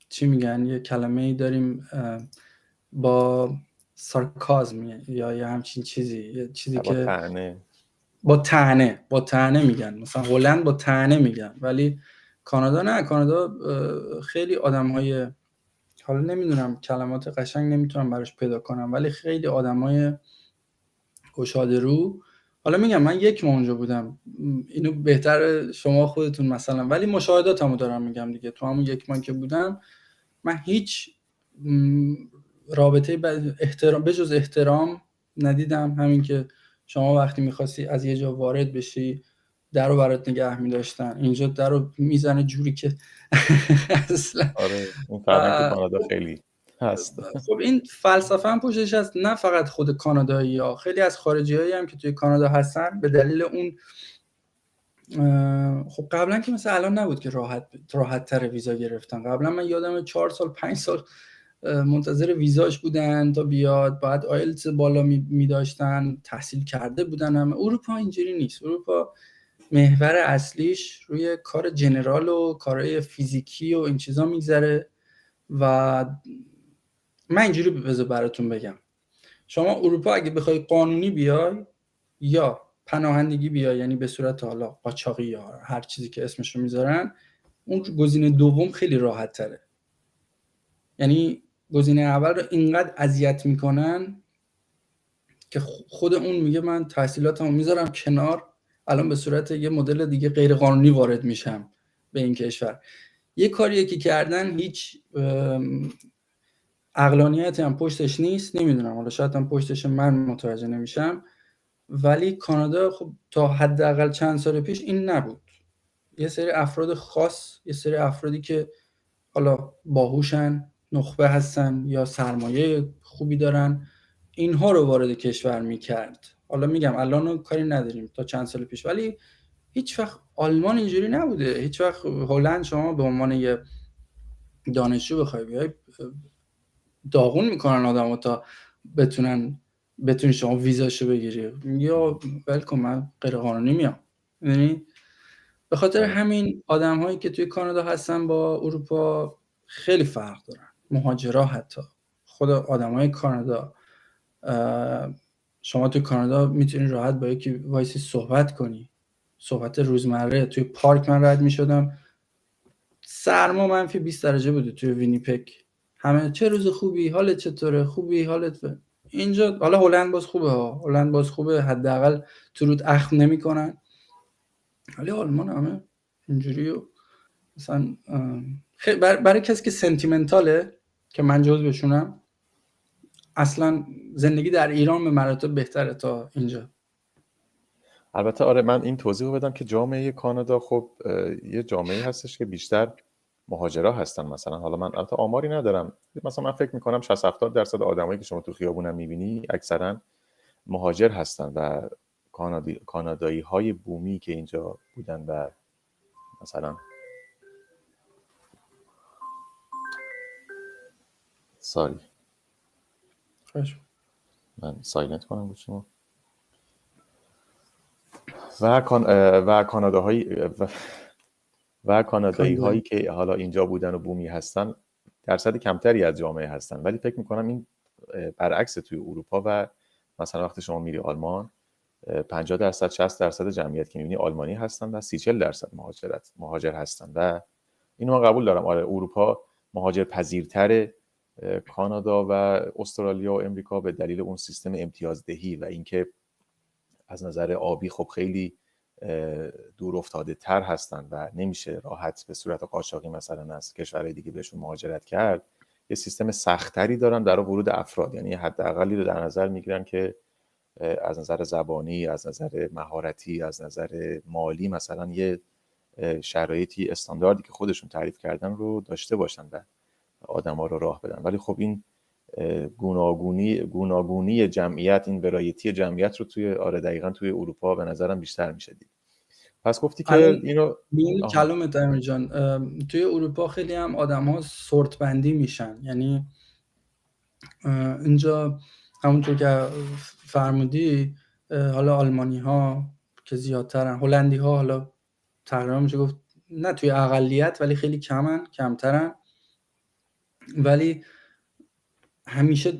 چی میگن، یه کلمه‌ای داریم با سارکازم یا یه همچین چیزی، یه چیزی که با طعنه میگن، مثلا هلند با طعنه میگن، ولی کانادا نه. کانادا خیلی آدم‌های، حالا نمیدونم کلمات قشنگ نمیتونم براش پیدا کنم، ولی خیلی آدمای گشاده رو. حالا میگم من 1 ماه اونجا بودم، اینو بهتر شما خودتون مثلا، ولی مشاهداتمو دارم میگم دیگه. تو همون 1 ماه که بودم من هیچ رابطه احترام بجز احترام ندیدم. همین که شما وقتی میخواستی از یه جا وارد بشی در رو برات نگه میداشتن، اینجا در رو میزنه جوری که اصلا. آره اون فرهنگ تو کانادا خیلی هست. خب این فلسفه هم پشتش هست، نه فقط خود کانادایی ها، خیلی از خارجی هایی هم که توی کانادا هستن به دلیل اون خب قبلا که مثل الان نبود که راحت تر ویزا گرفتن. قبلا من یادم 4 سال 5 سال منتظر ویزاش بودن تا بیاد، بعد آیلتس بالا می داشتن، تحصیل کرده بودن. هم اروپا اینجوری نیست. اروپا محور اصلیش روی کار جنرال و کارهای فیزیکی و این چیزا میگذره. و من اینجوری بذار براتون بگم، شما اروپا اگه بخوای قانونی بیای یا پناهندگی بیای، یعنی به صورت حالا قاچاقی یا هر چیزی که اسمش رو میذارن، اون گزینه دوم خیلی راحت تره. یعنی گزینه اول رو اینقدر اذیت میکنن که خود اون میگه من تحصیلاتمو میذارم کنار، الان به صورت یه مدل دیگه غیر قانونی وارد میشم به این کشور. یه کاریه که کردن هیچ عقلانیتی هم پشتش نیست. نمیدونم حالا شاید هم پشتش من متوجه نمیشم، ولی کانادا خب تا حداقل چند سال پیش این نبود. یه سری افراد خاص، یه سری افرادی که حالا باهوشن، نخبه هستن یا سرمایه خوبی دارن، اینها رو وارد کشور میکرد. حالا میگم الان کاری نداریم تا چند سال پیش، ولی هیچ وقت آلمان اینجوری نبوده. هیچ وقت هلند شما به عنوان یه دانشجو بخوای بیای داغون میکنن آدمو تا بتونی شما ویزاشو بگیری. یا ولکن من غیر قانونی میام. یعنی به خاطر همین آدم‌هایی که توی کانادا هستن با اروپا خیلی فرق دارن. مهاجرا، حتی خود آدم‌های کانادا، شما توی کانادا میتونی راحت با یکی وایسی صحبت کنی، صحبت روزمره. توی پارک من رد میشدم سرما منفی 20 درجه بوده توی وینیپگ. همه چه روز خوبی، حالت چطوره، خوبی، حالت اینجا حالا هلند باز خوبه ها، هلند باز خوبه، حداقل تو رود اخم نمیکنن. ولی آلمان همه اینجوری و مثلا برای کسی که سنتیمنتاله که من جزوشونم، اصلا زندگی در ایران به مراتب بهتره تا اینجا. البته آره، من این توضیح رو بدم که جامعه کانادا خب یه جامعه هستش که بیشتر مهاجرا هستن. مثلا حالا من البته آماری ندارم، مثلا من فکر میکنم 60-70% آدمایی که شما تو خیابونم میبینی اکثرا مهاجر هستن و کانادایی های بومی که اینجا بودن و مثلا ساری من سایلنت کنم گوشیمو. و کانادایی هایی که حالا اینجا بودن و بومی هستن درصد کمتری از جامعه هستن. ولی فکر میکنم این برعکس توی اروپا و مثلا وقتی شما میری آلمان 50% 60% جمعیت که میبینی آلمانی هستن و 30-40% مهاجر هستن و اینو من قبول دارم. آره اروپا مهاجر پذیرتره. کانادا و استرالیا و امریکا به دلیل اون سیستم امتیازدهی و اینکه از نظر آبی خب خیلی دور افتاده تر هستن و نمیشه راحت به صورت قاچاقی مثلا از کشورهای دیگه بهشون مهاجرت کرد، یه سیستم سخت‌تری دارن برای ورود افراد. یعنی حداقلی رو در نظر میگیرن که از نظر زبانی، از نظر مهارتی، از نظر مالی مثلا یه شرایطی استانداردی که خودشون تعریف کردن رو داشته باشن و آدما رو راه بدن. ولی خب این گوناگونی جمعیت، این ورایتی جمعیت رو توی دقیقاً توی اروپا به نظرم بیشتر میشه دید. پس گفتی که اینو کلامت امیر جان، توی اروپا خیلی هم آدم‌ها سورت بندی میشن. یعنی اینجا همونطور که فرمودی، حالا آلمانی ها که زیادترن، هلندی ها حالا تقریبا میشه گفت نه توی اقلیت ولی خیلی کمترن، ولی همیشه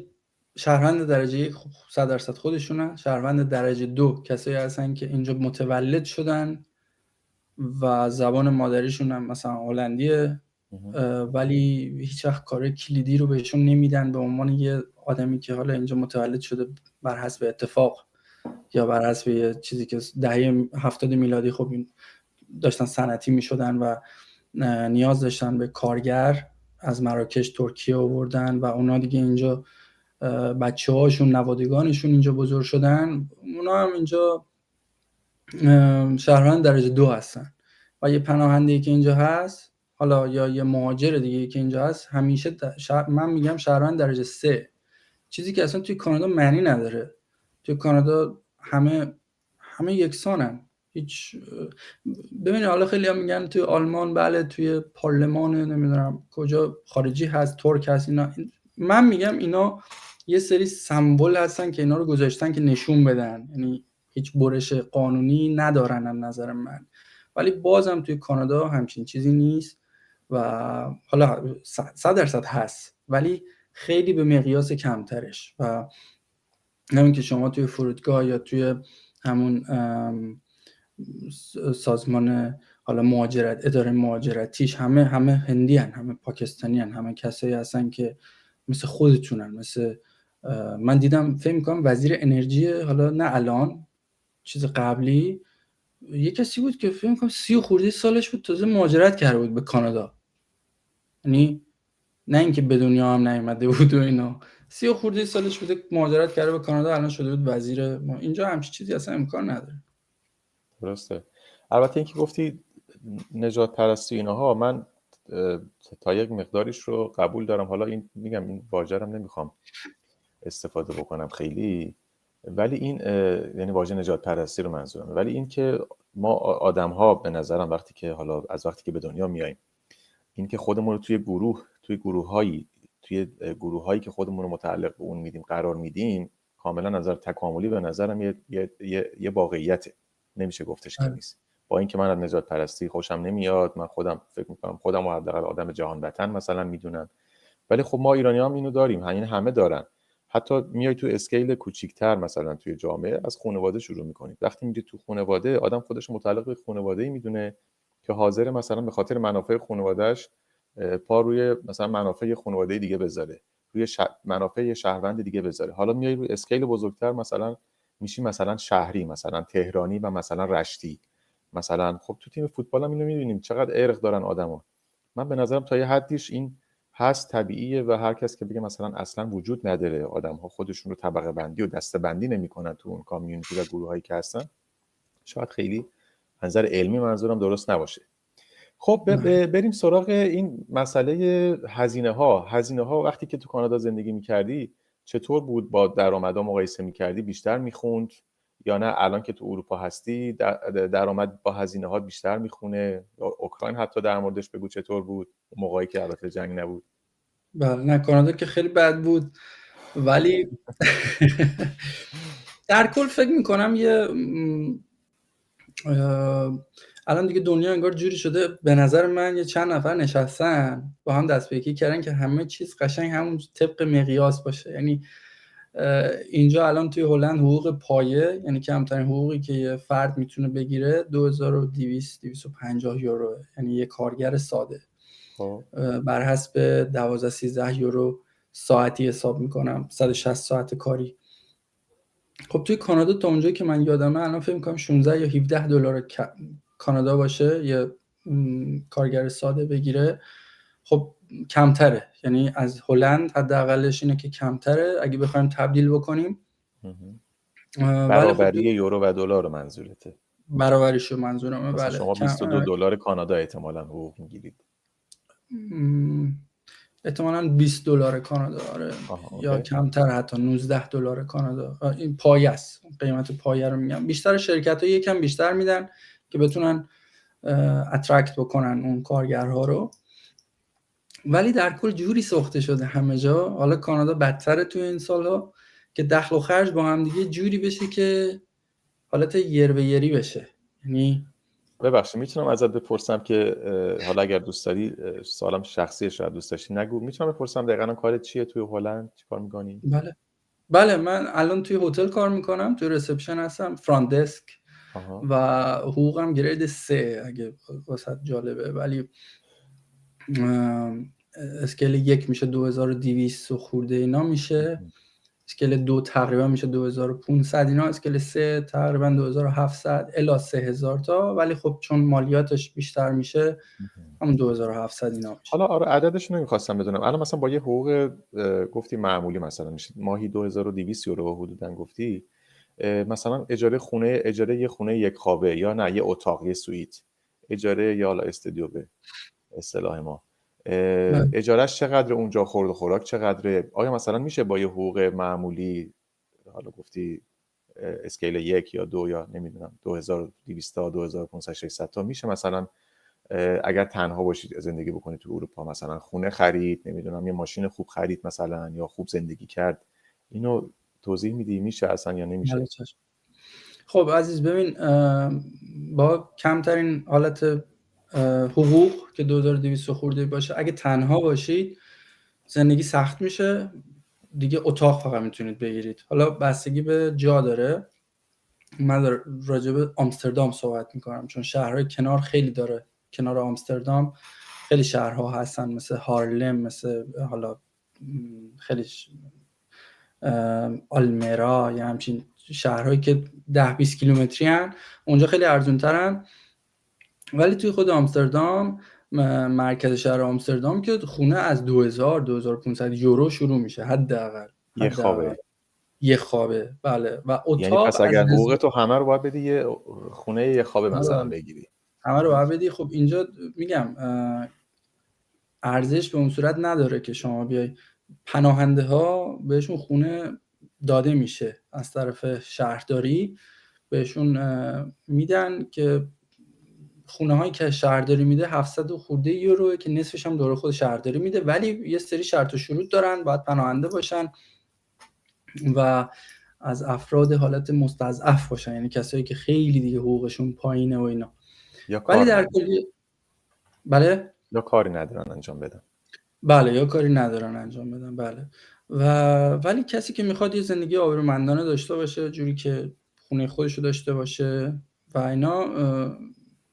شهروند درجه 1 100% خودشونن. شهروند درجه 2 کسایی هستن که اینجا متولد شدن و زبان مادریشون هم مثلا هلندیه، ولی هیچ وقت کار کلیدی رو بهشون نمیدن به عنوان یه آدمی که حالا اینجا متولد شده بر حسب اتفاق یا بر حسب یه چیزی که دهه 70 میلادی خب این داشتن صنعتی میشدن و نیاز داشتن به کارگر از مراکش ترکیه آوردن و اونا دیگه اینجا بچه‌هاشون نوادگانشون اینجا بزرگ شدن، اونا هم اینجا شهروند درجه 2 هستن. و یه پناهنده‌ای که اینجا هست، حالا یا یه مهاجر دیگه که اینجا هست، همیشه من میگم شهروند درجه 3، چیزی که اصلا توی کانادا معنی نداره. توی کانادا همه یکسانن. هیچ ببینید، حالا خیلی هم میگن توی آلمان بله توی پارلمان نمیدونم کجا خارجی هست، ترک هست، اینا. من میگم اینا یه سری سمبل هستن که اینا رو گذاشتن که نشون بدن، یعنی هیچ برش قانونی ندارن از نظر من. ولی بازم توی کانادا همچین چیزی نیست و حالا 100% هست ولی خیلی به مقیاس کمترش. و همین که شما توی فرودگاه یا توی همون سازمان حالا مهاجرت، اداره مهاجرتیش، همه هندی هن، همه پاکستانی هن، همه کسایی هستن که مثل خودتونن. مثل من دیدم فکر می‌کنم وزیر انرژی، حالا نه الان، چیز قبلی، یه کسی بود که فکر می‌کنم 30 خورده سالش بود، تازه مهاجرت کرده بود به کانادا. یعنی نه اینکه به دنیا هم نیومده بود و اینا، 30 خورده سالش بوده مهاجرت کرده به کانادا، الان شده بود وزیر. ما اینجا همچین چیزی اصلا امکان نداره. درسته. البته اینکه گفتی نجات پرستی اینها، من تا یک مقداریش رو قبول دارم. حالا این میگم این واژه رو نمیخوام استفاده بکنم خیلی، ولی این یعنی واژه نجات پرستی رو منظورم. ولی این که ما آدم ها به نظرم وقتی که حالا از وقتی که به دنیا میاییم، این که خودمون رو توی گروه‌هایی که خودمون رو متعلق به اون میدیم قرار میدیم، کاملا نظر تکاملی به نظرم یه واقعیته، نمیشه گفتش که نیست. با اینکه من از نجات پرستی خوشم نمیاد، من خودم فکر میکنم خودم رو حداقل آدم جهان وطن مثلا میدونم، ولی خب ما ایرانی هم اینو داریم، همه دارن. حتی میای تو اسکیل کوچیک‌تر مثلا توی جامعه، از خانواده شروع میکنید. وقتی میری تو خانواده، آدم خودش متعلق به خانواده‌ای میدونه که حاضر مثلا به خاطر منافع خانواده‌اش پا روی مثلا منافع خانواده دیگه بذاره، روی منافع شهروند دیگه بذاره. حالا میای روی اسکیل بزرگتر، مثلا میشی مثلا شهری، مثلا تهرانی و مثلا رشتی. مثلا خب تو تیم فوتبال هم اینو می‌بینیم چقدر ارق دارن آدما. من به نظرم تا یه حدیش این هست، طبیعیه، و هر کس که بگه مثلا اصلا وجود نداره، آدم‌ها خودشون رو طبقه بندی و دسته بندی نمی‌کنن تو اون کامیونیتی و گروهایی که هستن، شاید خیلی نظر علمی منظورم درست نباشه. خب بریم سراغ این مسئله هزینه ها وقتی که تو کانادا زندگی می‌کردی چطور بود؟ با درآمدها مقایسه می‌کردی بیشتر می‌خوند یا نه الان که تو اروپا هستی درآمد با هزینه‌ها بیشتر می‌خونه؟ یا اوکراین حتی در موردش بگو چطور بود موقعی که البته جنگ نبود. بله، نه کانادا که خیلی بد بود، ولی در کل فکر میکنم یه الان دیگه دنیا انگار جوری شده، به نظر من یه چند نفر نشستن با هم دست به یکی کردن که همه چیز قشنگ همون طبق مقیاس باشه. یعنی اینجا الان توی هلند حقوق پایه، یعنی کمترین حقوقی که یه فرد میتونه بگیره 2250 یورو، یعنی یه کارگر ساده بر حسب 12-13 یورو ساعتی حساب میکنم، 160 ساعت کاری. خب توی کانادا تا اونجایی که من یادمه الان فکر میکنم 16 یا 17 دلار کانادا باشه یه کارگر ساده بگیره. خب کمتره، یعنی از هلند حداقلش اینه که کمتره اگه بخوایم تبدیل بکنیم. برابری خب یورو و دلار منظورته؟ برابریشو منظورمه. بله، شما 22 دلار کانادا احتمالاً حقوق میگیرید. احتمالاً 20 دلار کانادا، آره، یا کمتر، حتی 19 دلار کانادا. این پایه است، قیمت پایه رو میگم. بیشتر شرکت‌ها یکم بیشتر میدن که بتونن اترکت بکنن اون کارگرها رو، ولی در کل جوری ساخته شده همه جا، حالا کانادا بدتره توی این سالها، که دخل و خرج با هم دیگه جوری بشه که حالت یر به یری بشه. یعنی ببخشید میتونم ازت بپرسم که حالا اگر دوست داری، سوالم شخصیه شاید دوست داشتی نگو، میتونم بپرسم دقیقاً کارت چیه توی هلند؟ چیکار می‌کنی؟ بله، من الان توی هتل کار میکنم، توی رسپشن هستم، فرانت دسک، و حقوقم گرید 3 اگه واسه جالبه، ولی اسکیل 1 میشه 2200 خورده اینا میشه، اسکیل 2 تقریبا میشه 2500 اینا، اسکیل 3 تقریبا 2700 الی 3000 تا، ولی خب چون مالیاتش بیشتر میشه همون 2700 اینا میشه. حالا آره عددش رو نمیخواستم بدونم. الان مثلا با یه حقوق گفتی معمولی مثلا میشه ماهی 2200 یورو حدوداً گفتی، مثلا اجاره یه خونه یک خوابه، یا نه یه اتاق، یه سویت، اجاره یا حالا استودیو به اصطلاح ما، اجارهش چقدر؟ اونجا خورد و خوراک چقدره؟ آیا مثلا میشه با یه حقوق معمولی، حالا گفتی اسکیل 1 یا 2 یا نمیدونم 2200 تا 2500 600 تا، میشه مثلا اگر تنها باشید زندگی بکنید تو اروپا، مثلا خونه خرید، نمیدونم یه ماشین خوب خرید مثلا، یا خوب زندگی کرد؟ اینو توضیح میدی میشه اصلا یا نمیشه؟ خب عزیز ببین، با کمترین حالت حقوق که 2200 خورده باشه، اگه تنها باشید زندگی سخت میشه دیگه. اتاق فقط میتونید بگیرید، حالا بستگی به جا داره. من راجع به آمستردام صحبت میکنم چون شهرهای کنار خیلی داره، کنار آمستردام خیلی شهرها هستن مثل هارلم، مثل حالا خیلی آلمرا، یا همچین شهرهایی که 10-20 کیلومتری هن، اونجا خیلی ارزون ترن. ولی توی خود آمستردام، مرکز شهر آمستردام، که خونه از 2000-2500 یورو شروع میشه حداقل. یه خوابه. بله، و اتاق یعنی پس اگر حقوق تو همه رو باید بدی یه خونه یه خوابه مثلا بگیری؟ همه رو باید بدی. خب اینجا میگم ارزش به اون صورت نداره که شما بیای، پناهنده ها بهشون خونه داده میشه از طرف شهرداری، بهشون میدن که خونه هایی که شهرداری میده 700 خورده یوروه که نصفش هم دور خود شهرداری میده، ولی یه سری شرط و شروط دارن، باید پناهنده باشن و از افراد حالت مستضعف باشن، یعنی کسایی که خیلی دیگه حقوقشون پایینه و اینا. ولی در کلی بله، یا کاری ندارن انجام بدن. بله، یا کاری ندارن انجام بدن. بله، ولی کسی که میخواد یه زندگی آبرومندانه داشته باشه، جوری که خونه خودشو داشته باشه و اینا،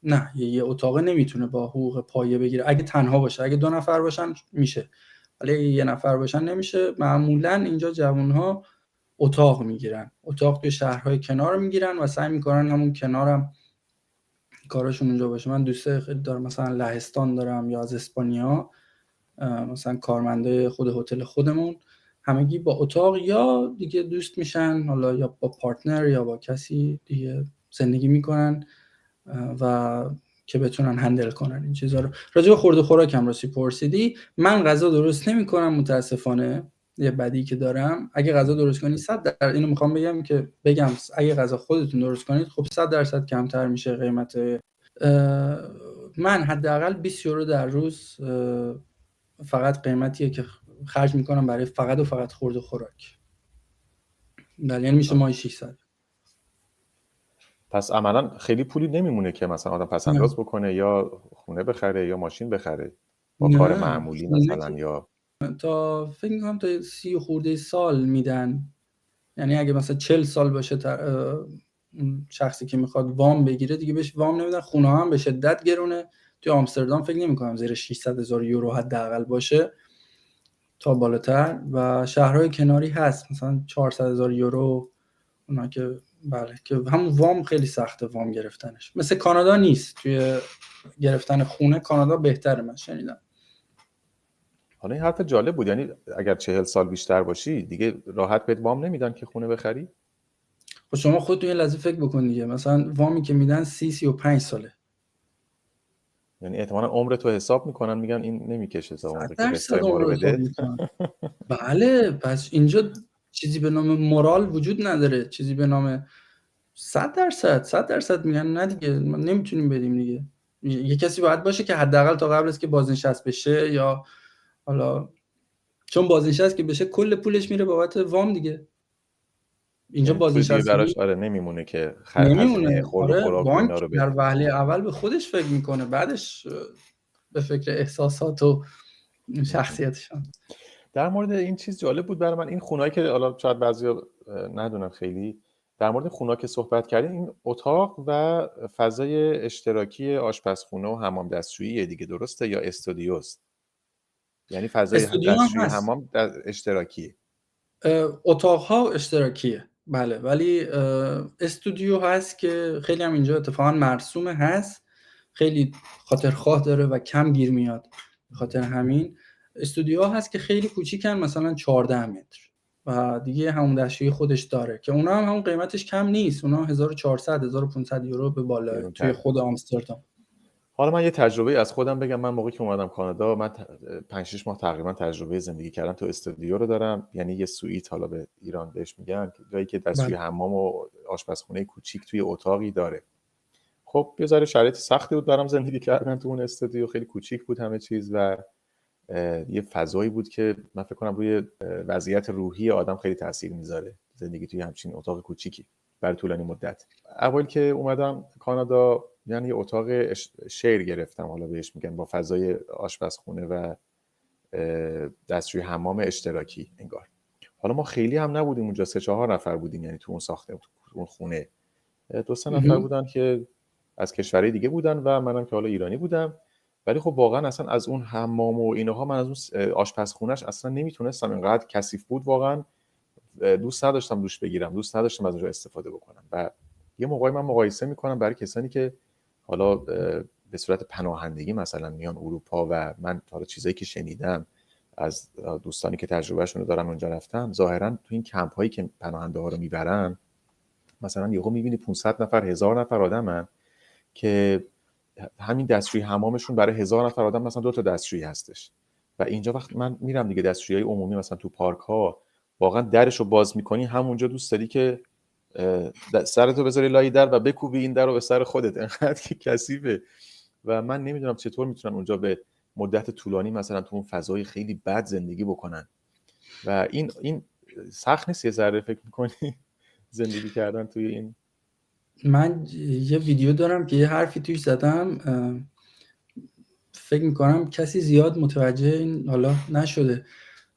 نه، یه اتاق نمیتونه با حقوق پایه بگیره اگه تنها باشه. اگه 2 نفر باشن میشه، ولی اگه 1 نفر باشن نمیشه. معمولا اینجا جوانها اتاق میگیرن، اتاق توی شهرهای کنار میگیرن و سعی میکنن همون کنارم کاراشون اونجا باشه. من دوسته خیلی دارم مثلا لهستان دارم یا از اسپانیا، مثلا کارمنده خود هتل خودمون همگی با اتاق یا دیگه دوست میشن، حالا یا با پارتنر یا با کسی دیگه زندگی میکنن و که بتونن هندل کنن این چیزا رو. راجع به خورد و خوراکم راستی پرسیدی. من غذا درست نمیکنم متاسفانه، یه بدی که دارم. اگه غذا درست کنی 100 در اینو میخوام بگم اگه غذا خودتون درست کنید خب 100% کمتر میشه قیمت. من حداقل 20 یورو در روز فقط قیمتیه که خرج میکنم برای فقط خورد و خوراک. یعنی میشه ماهی 600. پس عملا خیلی پولی نمیمونه که مثلا آدم پس انداز بکنه یا خونه بخره یا ماشین بخره با کار معمولی مثلا. یا تا فکر میکنم تا 30 خورده سال میدن. یعنی اگه مثلا 40 سال باشه شخصی که میخواد وام بگیره دیگه بهش وام نمیدن. خونه ها هم به شدت گرونه. توی آمستردام فکر نمیکنم زیر 600,000 یورو حداقل باشه تا بالاتر، و شهرهای کناری هست مثلا 400,000 یورو اونا که بله، که همون وام خیلی سخته وام گرفتنش. مثل کانادا نیست توی گرفتن خونه. کانادا بهتره من شنیدم. حالا این حرف جالب بود، یعنی اگر 40 سال بیشتر باشی دیگه راحت بهت وام نمیدن که خونه بخری؟ خب شما خودتون یه لحظه فکر بکن دیگه، مثلا وامی که میدن 35 ساله، یعنی احتمالاً عمر تو حساب میکنن، میگن این نمیکشه تا عمر که قسط عمر رو رو بده. بله، پس اینجا چیزی به نام مورال وجود نداره، چیزی به نام 100% میگن نه دیگه ما نمیتونیم بدیم دیگه. یه کسی باید باشه که حداقل تا قبل از که بازنشست بشه، یا حالا چون بازنشست که بشه کل پولش میره بابت وام دیگه. اینجا یعنی پول دیگه بازنشستگی براش نمیمونه که هزینه نمیمونه. خورد و خوراک و بانک اینا رو در بده. وهله اول به خودش فکر میکنه، بعدش به فکر احساسات و شخصیتشان. در مورد این چیز جالب بود برای من، این خونه‌ای که حالا شاید بعضیا ندونن خیلی در مورد خونه‌ها که صحبت کردیم، این اتاق و فضای اشتراکی آشپزخونه و حمام دستشویی دیگه، درسته یا استودیوست؟ یعنی فضای استودیو هم دستشویی هست، حمام اشتراکی. اتاق‌ها اشتراکیه بله، ولی استودیو هست که خیلی هم اینجا اتفاقا مرسومه هست، خیلی خاطرخواه داره و کم گیر میاد. خاطر همین استودیو هست که خیلی کوچیکن، مثلا 14 متر و دیگه همون دستشویی خودش داره که اونا هم همون قیمتش کم نیست. اونا 1400 1500 یورو به بالا توی خود آمستردام. حالا من یه تجربه از خودم بگم. من موقعی که اومدم کانادا، من 5-6 ماه تقریبا تجربه زندگی کردم تو استودیو رو دارم، یعنی یه سوئیت، حالا به ایران بهش میگن، جایی که دستشویی حمام و آشپزخونه کوچیک توی اتاقی داره. خب یه ذره شرایط سختی بود برام زندگی کردن تو اون استودیو، خیلی کوچیک بود همه چیز و یه فضایی بود که من فکر کنم روی وضعیت روحی آدم خیلی تاثیر میذاره زندگی توی همچین اتاق کوچیکی برای طولانی مدت. اول که اومدم کانادا یعنی یه اتاق شیر گرفتم، حالا بهش میگن، با فضای آشپزخونه و دستشویی حمام اشتراکی انگار. حالا ما خیلی هم نبودیم اونجا، 3-4 نفر بودیم، یعنی تو اون ساخته، تو اون خونه 2-3 نفر بودن که از کشورهای دیگه بودن و منم که حالا ایرانی بودم. ولی خب واقعا اصلا از اون حمام و اینها، من از اون آشپزخونهش اصلا نمیتونستم، اینقدر کثیف بود واقعا دوست نداشتم دوش بگیرم، دوست نداشتم از اونجا استفاده بکنم. و یه موقعی من مقایسه میکنم برای کسانی که حالا به صورت پناهندگی مثلا میان اروپا و من حالا چیزایی که شنیدم از دوستانی که تجربهشون رو دارن اونجا رفتن، ظاهرا تو این کمپ هایی که پناهنده ها رو میبرن مثلا یهو میبینی 500 نفر 1000 نفر آدمن که همین دستشویی حمامشون برای 1000 نفر آدم مثلا 2 تا دستشویی هستش. و اینجا وقت من میرم دیگه دستشویی عمومی مثلا تو پارک ها، واقعا درشو باز میکنی همونجا دوست داری که سرتو بذاری لای در و بکوبی این در رو به سر خودت، انقدر که کثیفه. و من نمیدونم چطور میتونن اونجا به مدت طولانی مثلا تو اون فضای خیلی بد زندگی بکنن. و این سخت نیست یه ذره فکر میکنی زندگی کردن توی این؟ من یه ویدیو دارم که یه حرفی توش زدم، فکر میکنم کسی زیاد متوجه این حالا نشده.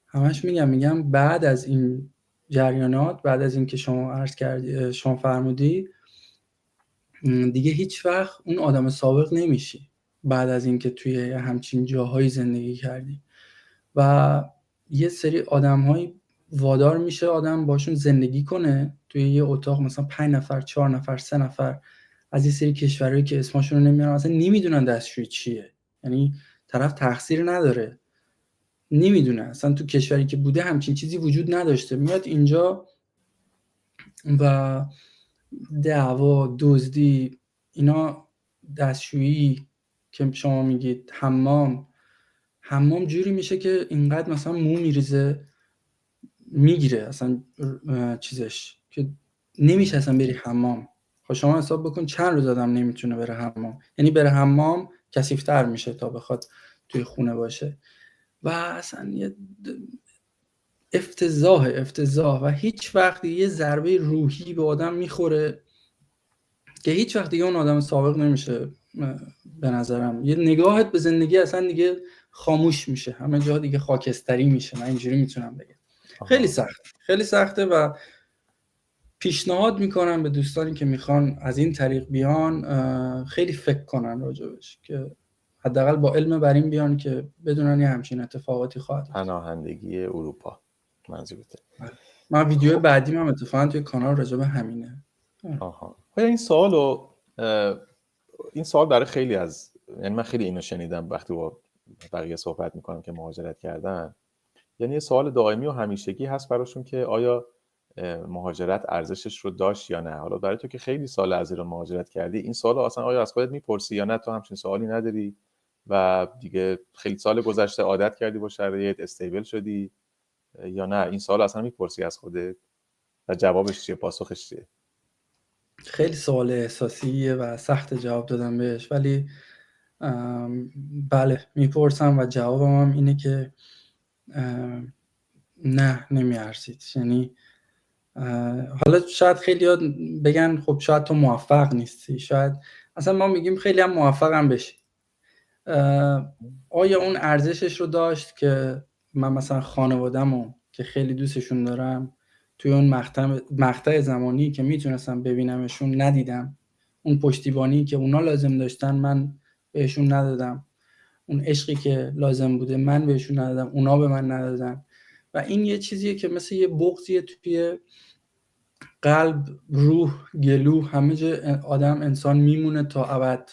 همش میگم بعد از این جریانات، بعد از این که شما عرض کردی، شما فرمودی، دیگه هیچ وقت اون آدم سابق نمیشی بعد از اینکه توی همچین جاهایی زندگی کردی. و یه سری آدم‌هایی وادار میشه آدم باشون زندگی کنه توی یه اتاق، مثلا 5 نفر، 4 نفر، 3 نفر از یه سری کشورهایی که اسمشون رو نمیارم، اصلا نمیدونن دستشویی چیه. یعنی طرف تقصیر نداره، نمیدونه اصلا تو کشوری که بوده همچین چیزی وجود نداشته، میاد اینجا و دعوا، دزدی، اینا، دستشویی که شما میگید، حمام جوری میشه که اینقدر مثلا مو میریزه میگیره اصلا چیزش که نمیشه اصلا بری حمام. خب شما حساب بکن چند روز آدم نمیتونه بره حمام، یعنی بره حمام کثیف‌تر میشه تا بخواد توی خونه باشه. و اصلا یه افتضاح و هیچ وقت یه ضربه روحی به آدم میخوره که هیچ وقت دیگه اون آدم سابق نمیشه. به نظرم یه نگاهت به زندگی اصلا دیگه خاموش میشه، همه جا دیگه خاکستری میشه. من اینجوری میتونم بگم. خیلی سخته و پیشنهاد میکنم به دوستانی که میخوان از این طریق بیان خیلی فکر کنن راجبش، که حداقل با علم بر این بیان که بدونن یه همچین اتفاقاتی خواهد افتاد. پناهندگی اروپا منظورته. من ویدیو بعدی هم اتفاقا توی کانال راجب همینه. این سوال برای خیلی یعنی من خیلی اینو شنیدم وقتی با بقیه صحبت میکنم که مهاجرت کردن، یعنی یه سوال دائمی و همیشگی هست براشون که آیا مهاجرت ارزشش رو داشت یا نه. حالا برای تو که خیلی سال از ایران مهاجرت کردی، این سوال اصلا آیا از خودت میپرسی یا نه تو همچین سوالی نداری و دیگه خیلی سال گذشته عادت کردی با شرایط، استیبل شدی، یا نه این سوال اصلا میپرسی از خودت و جوابش چیه، پاسخش چیه؟ خیلی سوال احساسیه و سخت جواب دادم بهش، ولی بله میپرسم و جوابم هم اینه که نه، نمیارزید. یعنی حالا شاید خیلی ها بگن خب شاید تو موفق نیستی، شاید اصلا ما میگیم خیلی هم موفقم بشی. آیا اون ارزشش رو داشت که من مثلا خانواده‌مو که خیلی دوستشون دارم توی اون مقطع زمانی که میتونستم ببینمشون ندیدم، اون پشتیبانی که اونا لازم داشتن من بهشون ندادم، اون عشقی که لازم بوده من بهشون ندادم، اونا به من ندادن. و این یه چیزیه که مثل یه بغضیه توی قلب، روح، گلو، همه جا آدم انسان میمونه تا ابد.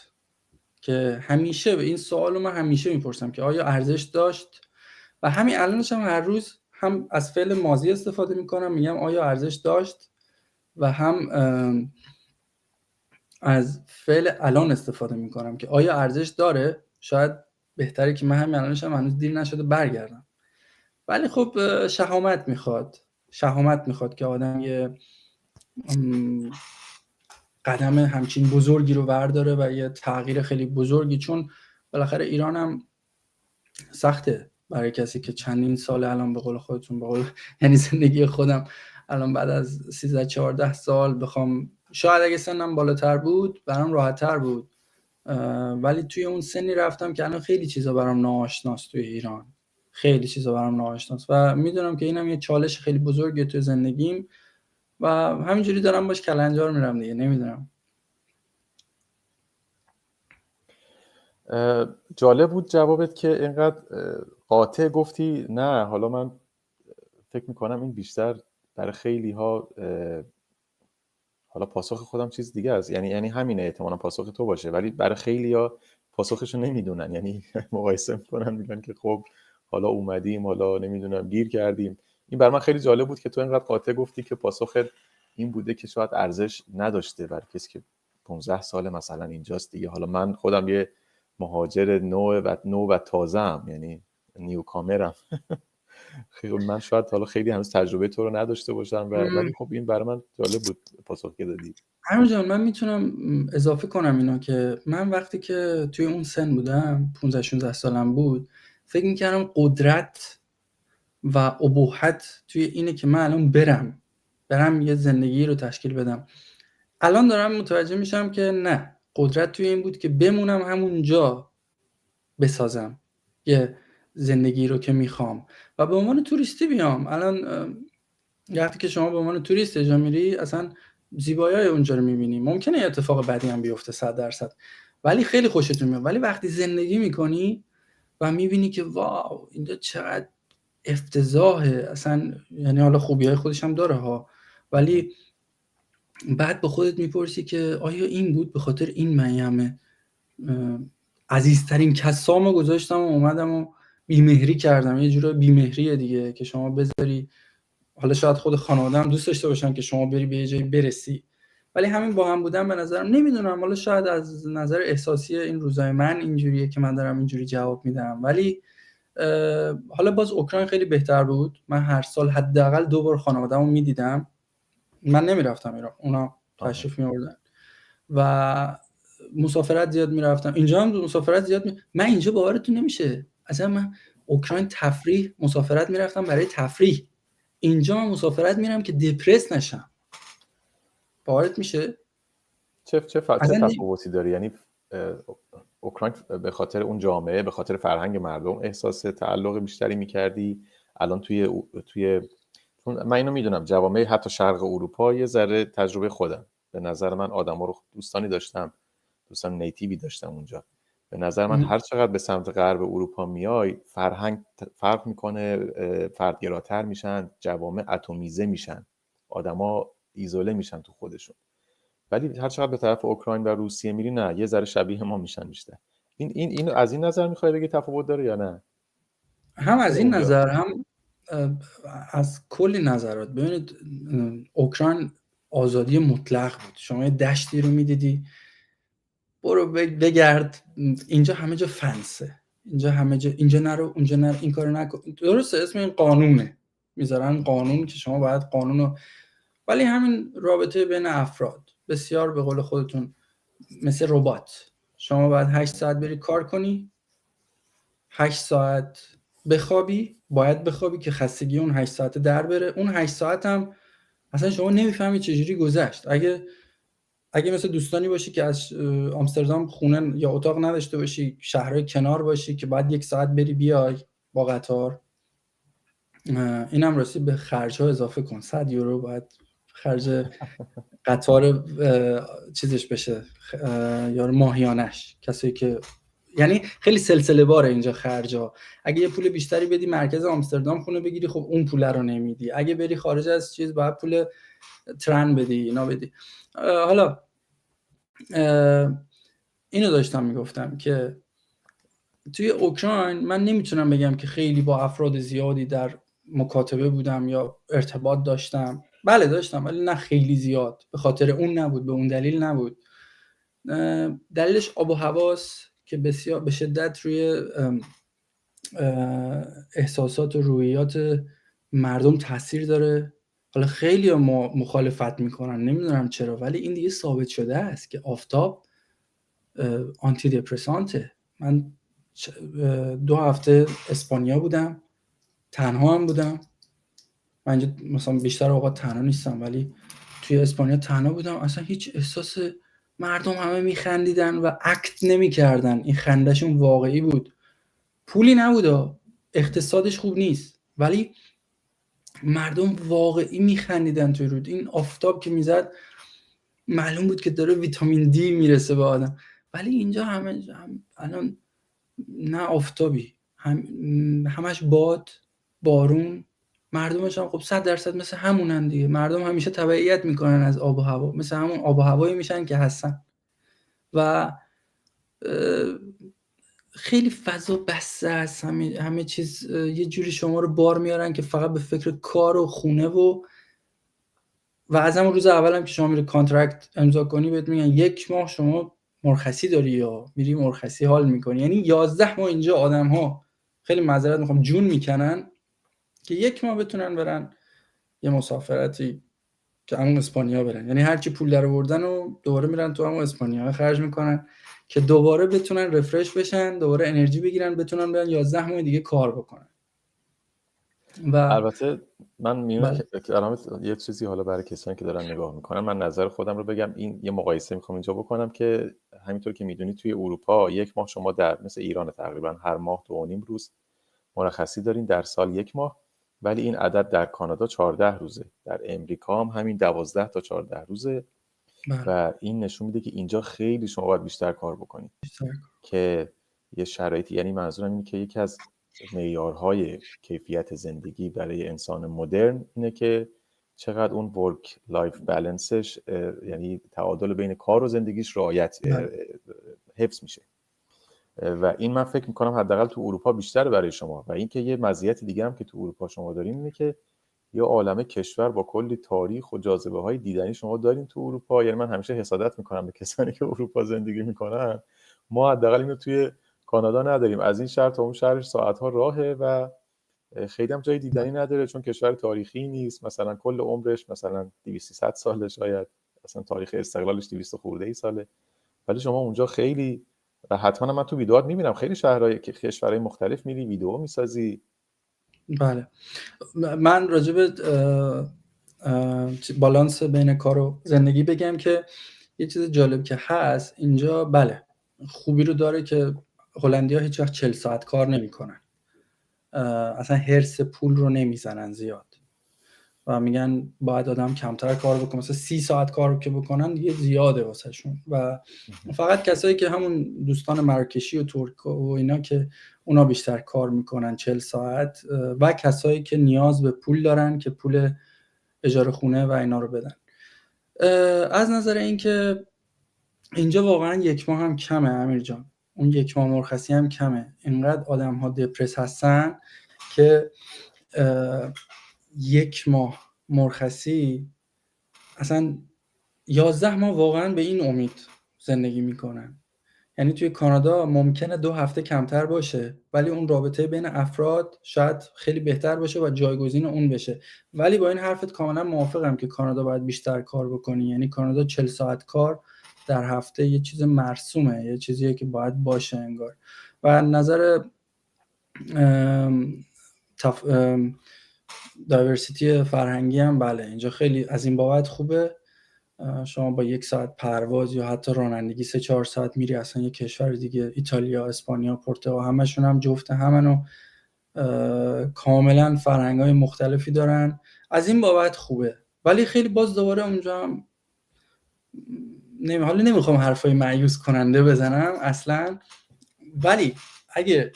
که همیشه به این سوالو من همیشه میپرسم که آیا ارزش داشت؟ و همین الانش هم هر روز هم از فعل ماضی استفاده میکنم، میگم آیا ارزش داشت، و هم از فعل الان استفاده میکنم که آیا ارزش داره. شاید بهتره که من همین الانش هم هنوز دیر نشده برگردم. ولی خب شهامت میخواد که آدم یه قدم همچین بزرگی رو برداره و یه تغییر خیلی بزرگی، چون بالاخره ایران هم سخته برای کسی که چندین سال الان به قول خودتون یعنی زندگی خودم الان بعد از 13-14 سال بخوام، شاید اگه سنم بالاتر بود برام راحت‌تر بود، ولی توی اون سنی رفتم که الان خیلی چیزا برام ناآشناست توی ایران، خیلی چیزا برام ناآشناست و میدونم که اینم یه چالش خیلی بزرگه توی زندگیم و همینجوری دارم باش کلنجار میرم دیگه. نمیدونم. جالب بود جوابت که اینقدر قاطع گفتی. نه حالا من فکر میکنم این بیشتر برای خیلی ها، حالا پاسخ خودم چیز دیگه است، یعنی همینه، احتمالاً پاسخ تو باشه، ولی برای خیلی ها پاسخشو نمیدونن، یعنی مقایسه میکنن میگن که خب حالا اومدیم، حالا نمیدونم گیر کردیم. این برای من خیلی جالب بود که تو اینقدر قاطع گفتی که پاسخت این بوده که شاید ارزش نداشته برای کسی که 15 سال مثلا اینجاست دیگه. حالا من خودم یه مهاجر نو و تازه‌ام، یعنی نیو کامرم. خیلی من شاید حالا خیلی هنوز تجربه تو رو نداشته باشم ولی خب این برای من جالب بود پاسخ که دادی. امیر جان، من میتونم اضافه کنم اینا که من وقتی که توی اون سن بودم 15-16 سالم بود، فکر میکردم قدرت و ابهت توی اینه که من الان برم یه زندگی رو تشکیل بدم. الان دارم متوجه میشم که نه، قدرت توی این بود که بمونم همونجا بسازم یه زندگی رو که میخوام و به عنوان توریستی بیام. الان وقتی که شما به عنوان توریست جا میری، اصلا زیبایی‌های اونجا رو می‌بینی. ممکنه اتفاق بدی هم بیفته 100%، ولی خیلی خوشتون میاد. ولی وقتی زندگی می‌کنی و می‌بینی که واو اینجا چقدر افتضاحه اصلا، یعنی حالا خوبی‌های خودش هم داره ها، ولی بعد به خودت میپرسی که آیا این بود؟ به خاطر این من همه عزیزترین کسامو گذاشتم و اومدم و بیمهری کردم. یه جور بیمهریه دیگه که شما بذاری، حالا شاید خود خانواده هم دوست داشته باشن که شما بری به یه جایی برسی، ولی همین با هم بودن به نظرم، نمیدونم حالا شاید از نظر احساسی این روزای من اینجوریه که من دارم اینجوری جواب میدم، ولی حالا باز اوکراین خیلی بهتر بود. من هر سال حداقل 2 بار خانواده‌مو میدیدم. من نمیرفتم ایران، اونا تشریف می‌آوردن و مسافرت زیاد میرفتم. اینجا هم مسافرت زیاد من اینجا باورتون نمیشه اصلا، من اوکراین تفریح مسافرت میرفتم برای تفریح، اینجا من مسافرت میرم که دپرس نشم. باورت میشه؟ چه تفاوتی داره؟ یعنی اوکراین به خاطر اون جامعه، به خاطر فرهنگ مردم احساس تعلق بیشتری میکردی؟ الان توی من اینو میدونم جوامع حتی شرق اروپا یه ذره تجربه خودم، به نظر من آدما رو دوستانی داشتم، دوستان نیتیوی داشتم اونجا. به نظر من هر چقدر به سمت غرب اروپا میای فرهنگ فرق میکنه، فردگراتر میشن، جوامع اتمیزه میشن، آدما ایزوله میشن تو خودشون. ولی هر چقدر به طرف اوکراین و روسیه میری نه، یه ذره شبیه ما میشن بیشتر. این از این نظر میخوای بگی تفاوت داره یا نه؟ هم از این نظر، هم از کلی نظرات. ببینید اوکراین آزادی مطلق بود. شما یه دشتی رو میدیدی، برو بگرد، اینجا همه جا فنسه، اینجا همه جا، اینجا نرو، اونجا نرو، این کارو نکن. درسته اسم این قانونه، میذارن قانون که شما باید قانونو، ولی همین رابطه بین افراد بسیار به قول خودتون مثل ربات. شما باید 8 ساعت بری کار کنی، 8 ساعت بخوابی، باید بخوابی که خستگی اون 8 ساعت در بره. اون 8 ساعت هم اصلا شما نمیفهمی چجوری گذشت. اگه مثل دوستانی باشی که از آمستردام خونه یا اتاق نداشته باشی، شهرهای کنار باشی که بعد 1 ساعت بری بیای با قطار، اینم راستی به خرج‌ها اضافه کن، 100 یورو باید خرج قطار چیزش بشه، یا ماهیانش. کسایی که یعنی خیلی سلسله باره اینجا خرجا. اگه یه پول بیشتری بدی مرکز آمستردام خونه بگیری، خب اون پول رو نمیدی. اگه بری خارج از چیز باید پول ترن بدی، اینا بدی. حالا اینو داشتم میگفتم که توی اوکراین من نمیتونم بگم که خیلی با افراد زیادی در مکاتبه بودم یا ارتباط داشتم. بله داشتم، ولی نه خیلی زیاد. به خاطر اون نبود، به اون دلیل نبود. دلیلش آب و هواست که بسیار به شدت روی احساسات و روحیات مردم تاثیر داره. حالا خیلی مخالفت میکنن، نمیدونم چرا، ولی این دیگه ثابت شده است که آفتاب آنتی دپرسانته. من 2 هفته اسپانیا بودم، تنها هم بودم. من اینجا مثلا بیشتر اوقات تنها نیستم، ولی توی اسپانیا تنها بودم. اصلا هیچ احساس، مردم همه میخندیدن و اکت نمیکردن، این خندشون واقعی بود. پولی نبود، اقتصادش خوب نیست، ولی مردم واقعی میخندیدن توی رود. این آفتاب که میزد معلوم بود که داره ویتامین دی میرسه به آدم. ولی اینجا همه الان نه آفتابی، همش باد، بارون. مردمش هم خب 100% مثل همونن دیگه. مردم همیشه تبعیت میکنن از آب و هوا، مثل همون آب و هوایی میشن که هستن و خیلی فضا بسته است. همه چیز یه جوری شما رو بار میارن که فقط به فکر کار و خونه و از همون روز اول هم که شما میری کانترکت امضا کنی بهت میگن 1 ماه شما مرخصی داری یا میری مرخصی حال میکنی. یعنی 11 ماه اینجا آدم ها، خیلی معذرت میخوام، جون میکنن که 1 ماه بتونن برن یه مسافرتی که همون اسپانیا برن. یعنی هرچی پول در آوردن و دوباره میرن تو همون اسپانیا خرج میکنن که دوباره بتونن رفرش بشن، دوباره انرژی بگیرن، بتونن برن 11 ماه دیگه کار بکنن. و البته من میونه که یه چیزی حالا برای کسانی که دارن نگاه میکنن، من نظر خودم رو بگم. این یه مقایسه میخوام اینجا بکنم که همینطور که میدونی توی اروپا 1 ماه شما در مثل ایران تقریبا هر ماه 2.5 روز مرخصی دارین، در سال 1 ماه. ولی این عدد در کانادا 14 روزه، در امریکا هم همین 12 تا 14 روزه. بله. و این نشون میده که اینجا خیلی شما باید بیشتر کار بکنید که یه شرایطی، یعنی منظورم اینه که یکی از معیارهای کیفیت زندگی برای انسان مدرن اینه که چقدر اون ورک لایف بالانسش، یعنی تعادل بین کار و زندگیش رعایت حفظ میشه. و این من فکر میکنم حداقل تو اروپا بیشتر برای شما. و اینکه یه مزیت دیگه هم که تو اروپا شما دارین اینه که یه عالمه کشور با کلی تاریخ و جاذبه‌های دیدنی شما دارین تو اروپا. یعنی من همیشه حسادت میکنم به کسانی که اروپا زندگی میکنن. ما حداقل اینو توی کانادا نداریم. از این شهر تا اون شهرش ساعت‌ها راهه و خیلی هم جای دیدنی نداره، چون کشور تاریخی نیست. مثلا کل عمرش مثلا 200-300 ساله، شاید مثلا تاریخ استقلالش 200 خورده ای ساله. ولی شما اونجا خیلی، و حتما من تو ویدیوات میبینم خیلی شهرهای کشورهای مختلف میری ویدیو میسازی. بله، من راجع به بالانس بین کار و زندگی بگم که یه چیز جالب که هست اینجا، بله خوبی رو داره که هلندی‌ها هیچ وقت 40 ساعت کار نمی‌کنن، اصلا هرس پول رو نمیزنن زیاد و میگن باید آدم کمتر کار بکنه، مثلا 30 ساعت کار که بکنن دیگه زیاده واسه شون. و فقط کسایی که همون دوستان مراکشی و ترک و اینا که اونا بیشتر کار میکنن 40 ساعت، و کسایی که نیاز به پول دارن که پول اجاره خونه و اینا رو بدن. از نظر این که اینجا واقعا 1 ماه هم کمه امیر جان، اون 1 ماه مرخصی هم کمه. اینقدر آدم ها دپرس هستن که 1 ماه مرخصی، اصلا 11 ماه واقعا به این امید زندگی میکنن. یعنی توی کانادا ممکنه 2 هفته کمتر باشه ولی اون رابطه بین افراد شاید خیلی بهتر باشه و جایگزین اون بشه. ولی با این حرفت کاملا موافقم که کانادا باید بیشتر کار بکنی. یعنی کانادا 40 ساعت کار در هفته یه چیز مرسومه، یه چیزیه که باید باشه انگار. و نظر دایورسیتی فرهنگی هم بله اینجا خیلی از این بابت خوبه. شما با 1 ساعت پرواز یا حتی رانندگی 3-4 ساعت میری اصلا یه کشور دیگه، ایتالیا، اسپانیا، پرتغال، همشون هم جفت همن و کاملا فرهنگ‌های مختلفی دارن. از این بابت خوبه. ولی خیلی باز دوباره اونجا هم حالا نمیخوام حرفای مایوس کننده بزنم اصلا، ولی اگه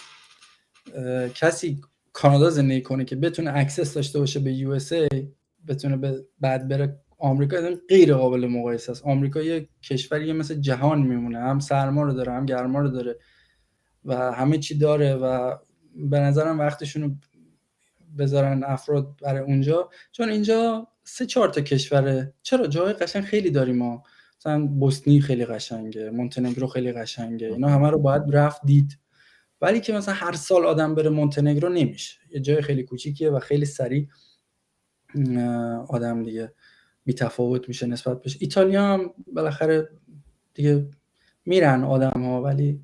کسی کانادا زندگی کنه که بتونه اکسس داشته باشه به یو اس ای، بتونه بعد بره آمریکا، غیر قابل مقایسه است. آمریکا یه کشوریه مثل جهان میمونه، هم سرما رو داره هم گرما رو داره و همه چی داره و به نظرم وقتشونو بذارن افراد برای اونجا، چون اینجا 3-4 تا کشوره. چرا جای قشنگ خیلی داریم ما، مثلا بوسنی خیلی قشنگه، مونتنگرو خیلی قشنگه، اینا همه رو باید رفت دید. ولی که مثلا هر سال آدم بره مونتنگرو نمیشه، یه جای خیلی کوچیکیه و خیلی سریع آدم دیگه بی تفاوت میشه نسبت بهش. ایتالیا هم بالاخره دیگه میرن آدم ها، ولی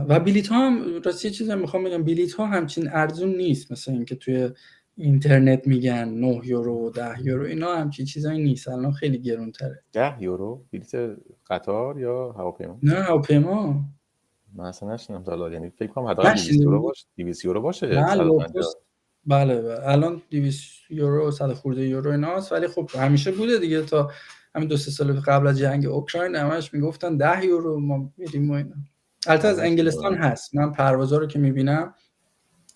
و بلیط ها هم راستی چیزی میخوام بگم، بلیط ها همچین ارزون نیست مثلا اینکه توی اینترنت میگن 9 یورو 10 یورو، اینا همچین چیزایی نیست، الان خیلی گرون تره. 10 یورو بلیط قطار یا هواپیما؟ نه هواپیما. من اصلا نشنیدم تا الان، یعنی فکر کنم حداقل 200 یورو باشه، 200 یورو باشه، 150. بله الان 200 یورو 100 خورده یورو ایناست، ولی خب همیشه بوده دیگه، تا همین 2-3 سال قبل از جنگ اوکراین همش میگفتن 10 یورو ما میریم و اینا. البته از انگلستان هست، من پروازا رو که میبینم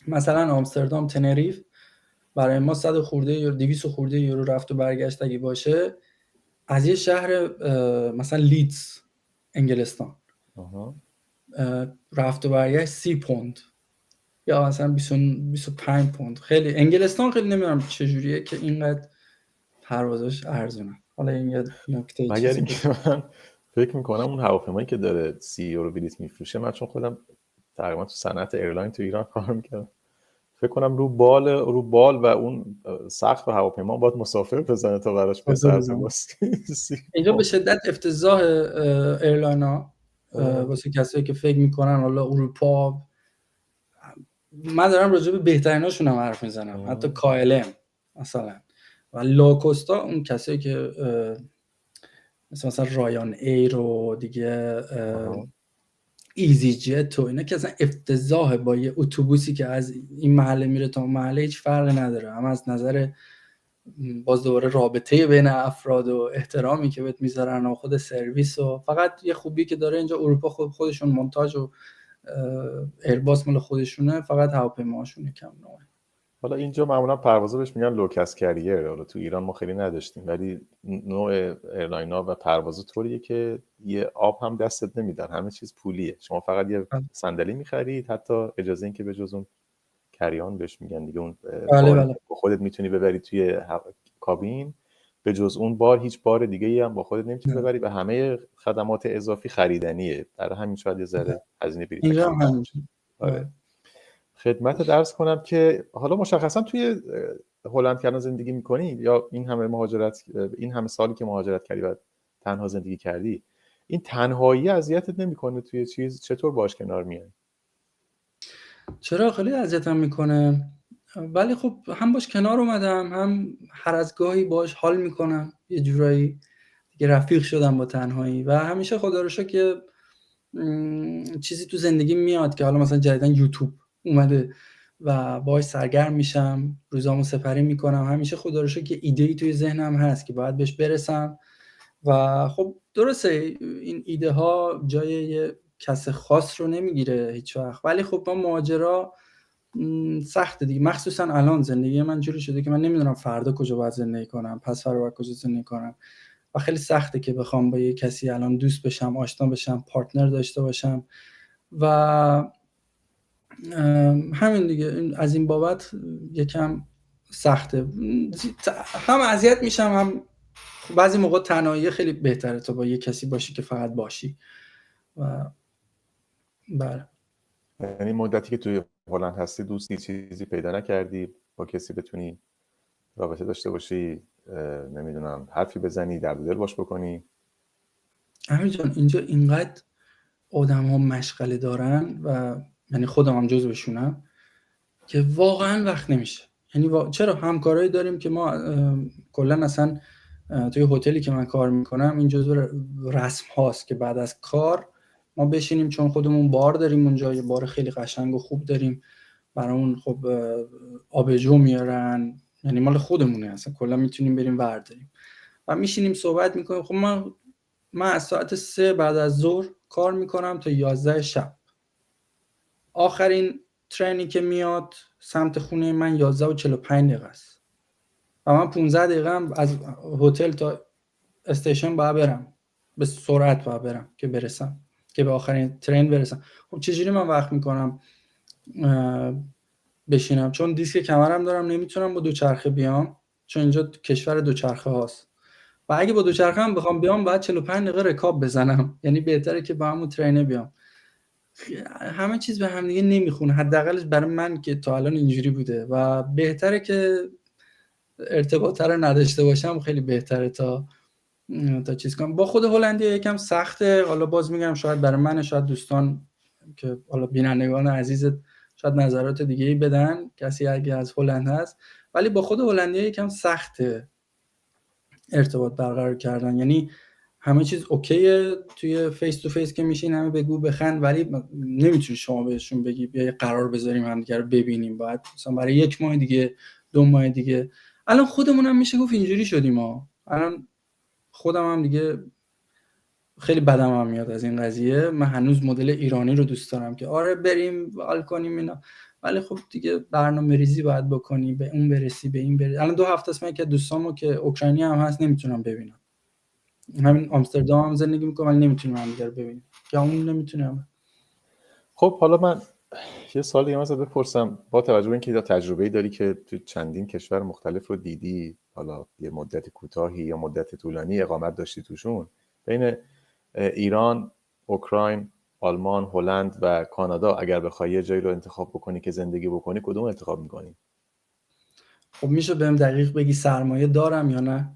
مثلا آمستردام تنریف برای ما 100 خورده یورو 200 خورده یورو رفت و برگشت اگه باشه، از یه شهر مثلا لیدز انگلستان رفت و برگشت 30 پوند یا مثلا 25 پوند. خیلی انگلستان خیلی نمیدونم چجوریه که اینقدر پروازش ارزونه. حالا این یه نکته مگر اینکه من فکر میکنم اون هواپیمایی که داره 30 یورو بلیط میفروشه، من چون خودم تقریبا تو صنعت ایرلاین تو ایران کار میکردم، فکر کنم رو بال و اون سقف هواپیما باید مسافر بزنه تا براش بسازه. اینجا به شدت افتضاح ایرلاینا واسه کسایی که فکر میکنن حالا اروپا، من دارم راجع به بهتریناشون هم حرف میزنم، حتی KLM مثلا و لاکوستا، اون کسایی که مثلا رایان ایر و دیگه ایزی جت و اینا که اصلا افتضاحه، با یه اتوبوسی که از این محله میره تا اون محله هیچ فرقی نداره، هم از نظر باز دوباره رابطه بین افراد و احترامی که بهت میذارن و خود سرویس. و فقط یه خوبی که داره اینجا اروپا خودشون مونتاژ و ایرباس مال خودشونه، فقط هواپیماهاشون کم نوعه. حالا اینجا معمولا پروازا بهش میگن لوکس کریر، حالا تو ایران ما خیلی نداشتیم، ولی نوع ایرلاینا و پروازا طوریه که یه آب هم دستت نمیدن، همه چیز پولیه، شما فقط یه صندلی میخرید، حتی اجازه این که به جز اون کریان بهش میگن دیگه، اون بله. با خودت میتونی ببری توی کابین، به جز اون بار هیچ بار دیگه ای هم با خودت نمیتونی ببری و همه خدمات اضافی خریدنیه، برای همین شاید یه ذره هزینه بلیط اینجا کم هم باشه. همینجوری. آره. خدمت درس کنم که حالا مشخصا توی هلند که زندگی میکنی یا این همه سالی که مهاجرت کردی و تنها زندگی کردی، این تنهایی اذیتت نمیکنه توی چیز؟ چطور باش کنار میای؟ چرا، خیلی اذیتم میکنه، ولی خب هم باش کنار اومدم، هم هر از گاهی باش حال میکنم، یه جورایی دیگه رفیق شدم با تنهایی. و همیشه خدا رو شکر که چیزی تو زندگی میاد که حالا مثلا جدیدن یوتیوب اومده و باهاش سرگرم میشم، روزامو سپری میکنم. همیشه خدا رو شکر که ایده‌ای توی ذهنم هست که باید بهش برسم. و خب درسته این ایده ها جای یه کس خاص رو نمیگیره هیچ وقت، ولی خب با ماجرا سخته دیگه، مخصوصا الان زندگی من جوری شده که من نمیدونم فردا کجا باید زندگی کنم، پس فردا باید کجا زندگی کنم، و خیلی سخته که بخوام با یه کسی الان دوست بشم، آشنا بشم، پارتنر داشته باشم. و همین دیگه، از این بابت یکم سخته، هم اذیت میشم، هم بعضی موقع تنهایی خیلی بهتره تا با یه کسی باشی که فقط باشی. و بله. یعنی مدتی که توی هلند هستی دوستی چیزی پیدا نکردی با کسی بتونی رابطه داشته باشی، نمیدونم حرفی بزنی، درد دل باش بکنی؟ امیر جان، اینجا اینقدر آدم ها مشغله دارن و یعنی خودم هم جزوشونم که واقعا وقت نمیشه. یعنی چرا همکارایی داریم که ما کلا اصلا توی هتلی که من کار میکنم این جزو رسم هاست که بعد از کار ما بشینیم، چون خودمون بار داریم اونجا، یه بار خیلی قشنگ و خوب داریم برامون، خب آبجو میارن، یعنی مال خودمونه اصلا، کلا میتونیم بریم ورداریم و میشینیم صحبت میکنیم. خب من از ساعت 3 بعد از ظهر کار میکنم تا 11 شب. آخرین ترینی که میاد سمت خونه من 11:45 است و من 15 دقیقه هم از هتل تا استیشن باید برم، به سرعت باید برم که برسم، که به آخرین ترین برسم. خب چجوری من وقت میکنم بشینم؟ چون دیسک کمرم دارم، نمیتونم با دوچرخه بیام، چون اینجا کشور دوچرخه هاست و اگه با دوچرخه هم بخوام بیام باید 45 دقیقه رکاب بزنم، یعنی بهتره که با همون ترینه بیام. همه چیز به هم دیگه نمیخونه، حداقلش برای من که تا الان اینجوری بوده و بهتره که ارتباط رو نداشته باشم، خیلی بهتره تا چیز کنم. با خود هلندی یکم سخته، حالا باز میگم شاید برای من، شاید دوستان که حالا بینندگان عزیزت شاید نظرات دیگه ای بدن، کسی اگه از هلند هست، ولی با خود هلندی یکم سخته ارتباط برقرار کردن. یعنی همه چیز اوکیه توی فیس تو فیس که میشین همه بگو بخند، ولی نمیتونی شما بهشون بگی بیا قرار بذاریم همدیگه رو ببینیم، باید مثلا برای 1 ماه دیگه، 2 ماه دیگه. الان خودمون هم میشه گفت اینجوری شدیم ها. الان خودم هم دیگه خیلی بدم هم میاد از این قضیه. من هنوز مدل ایرانی رو دوست دارم که آره بریم حال کنیم اینا، ولی خب دیگه برنامه ریزی باید بکنی، به اون برسی به این برسی. الان 2 هفته است من که دوستامو که اوکراینی هم هست نمیتونم ببینم، همین آمستردام هم زندگی میکنم ولی نمیتونیم همدیگه رو ببینیم، که اون نمیتونم. خب حالا من یه سوال دیگه ازت بپرسم، با توجه به اینکه تجربه‌ای داری که تو چندین کشور مختلف رو دیدی، حالا یه مدت کوتاهی یا مدت طولانی اقامت داشتی توشون، بین ایران، اوکراین، آلمان، هلند و کانادا اگر بخوای یه جایی رو انتخاب بکنی که زندگی بکنی، کدوم انتخاب میکنی؟ خب میشه بهم دقیق بگی سرمایه دارم یا نه؟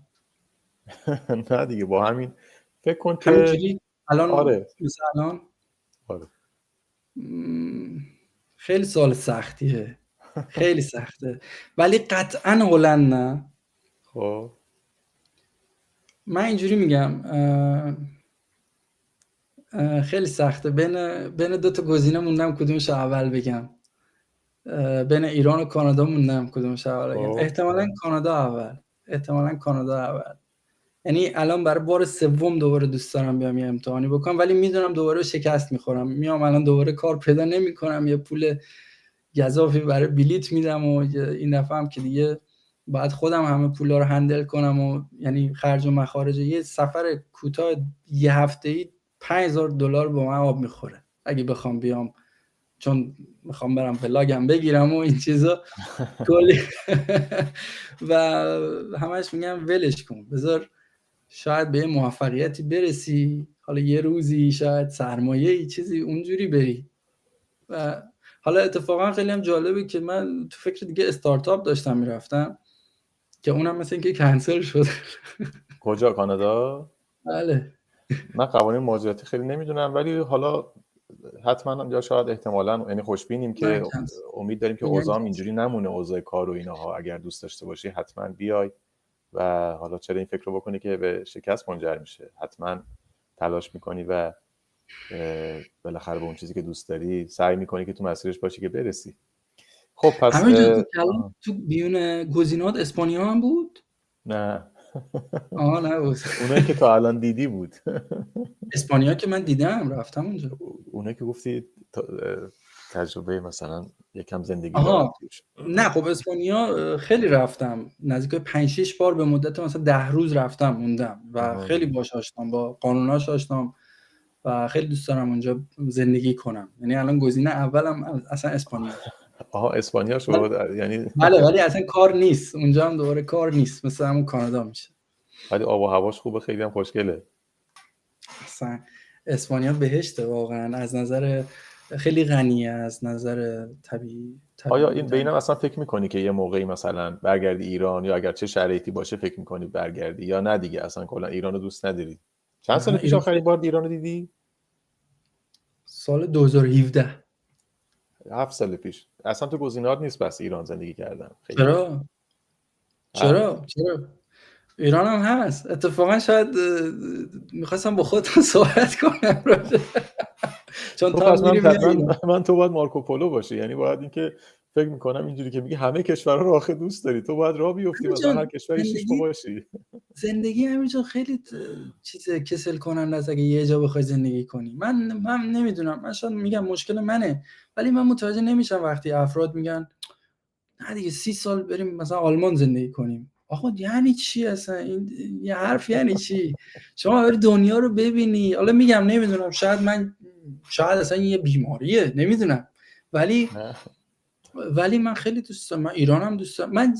نه دیگه، با همین فکر کن که همینجوری الان آره مثلا الان آره خیلی سوال سختیه، خیلی سخته، ولی قطعا هلند نه. خب من اینجوری میگم، خیلی سخته. بین دو تا گزینه موندم کدومش رو اول بگم. بین ایران و کانادا موندم کدومش اول بگم. احتمالاً کانادا اول. یعنی الان برای بار سوم دوباره دوست دارم بیام یه امتحانی بکنم، ولی میدونم دوباره شکست میخورم. میام الان دوباره کار پیدا نمیکنم، یه پول گزافی برای بلیت میدم و این دفعه هم که دیگه باید خودم همه پولا رو هندل کنم و یعنی خرج و مخارج یه سفر کوتاه یه هفته‌ای $5000 با من آب میخوره اگه بخوام بیام، چون میخوام برم ولاگم بگیرم و این چیزا کلی و همش میگم ولش کن، بذار شاید به موفقیتی برسی، حالا یه روزی شاید سرمایه‌ای چیزی اونجوری بری. و حالا اتفاقا خیلی هم جالبه که من تو فکر دیگه استارتاپ داشتم میرفتم که اونم مثل اینکه کنسل شد. کجا؟ کانادا؟ بله. من قوانین مهاجرتی خیلی نمیدونم، ولی حالا حتما یا شاید احتمالاً یعنی خوشبینیم که امید داریم که اوضاع اینجوری نمونه، اوضاع کار و اینها. اگر دوست داشته باشی حتما بیای و حالا چرا این فکر رو بکنی که به شکست منجر میشه. حتما تلاش میکنی و بالاخره به اون چیزی که دوست داری سعی میکنی که تو مسیرش باشی که برسی. خب پس تو بیون گزینات اسپانیا هم بود؟ نه نه بود. اونایی که تا الان دیدی بود. اسپانیا که من دیدم، رفتم اونجا. اونایی که گفتی تجربه مثلا یکم زندگی دارم. نه خب اسپانیا خیلی رفتم، نزدیک 5-6 بار به مدت مثلا 10 روز رفتم موندم و خیلی باش آشنام، با قانوناش آشنام و خیلی دوست دارم اونجا زندگی کنم. یعنی الان گزینه اولم اصلا اسپانیا. اسپانیا شد یعنی. بله ولی اصلا کار نیست اونجا، هم دوباره کار نیست، مثل همون کانادا میشه. ولی آب و هواش خوبه، خیلی هم خوشگله. اصلا اسپانیا بهشته واقعا، از نظر خیلی غنیه، از نظر طبیعی. آیا این بینم اصلا فکر میکنی که یه موقعی مثلا برگردی ایران، یا اگر چه شرایطی باشه فکر میکنی برگردی، یا نه دیگه اصلا کلا ایرانو دوست نداری؟ چند سال پیش آخرین بار ایرانو دیدی؟ سال 2017. 7 سال پیش. اصلا تو گزینه‌ات نیست بس ایران زندگی کردن. چرا ایران هم هست. اتفاقا شاید میخواستم با خودم صحبت کنم چون تا من تو باید مارکوپولو باشی، یعنی باید اینکه فکر میکنم اینجوری که میگی همه کشورها رو آخه دوست داری، تو باید راه بیفتی مثلا هر کشوری 6 ماه باشی. زندگی همینجا خیلی چیز کسل کننده است اگه یه جا بخوای زندگی کنی. من نمیدونم، من شاید میگم مشکل منه، ولی من متوجه نمیشم وقتی افراد میگن نه دیگه 30 سال بریم مثلا آلمان زندگی کنیم. آخه یعنی چی اصلا این یه حرف؟ یعنی چی؟ شما بری دنیا رو ببینی. حالا میگم نمیدونم، شاید اصلا یه بیماریه، نمیدونم، ولی من خیلی دوست دارم. من ایرانم دوست دارم. من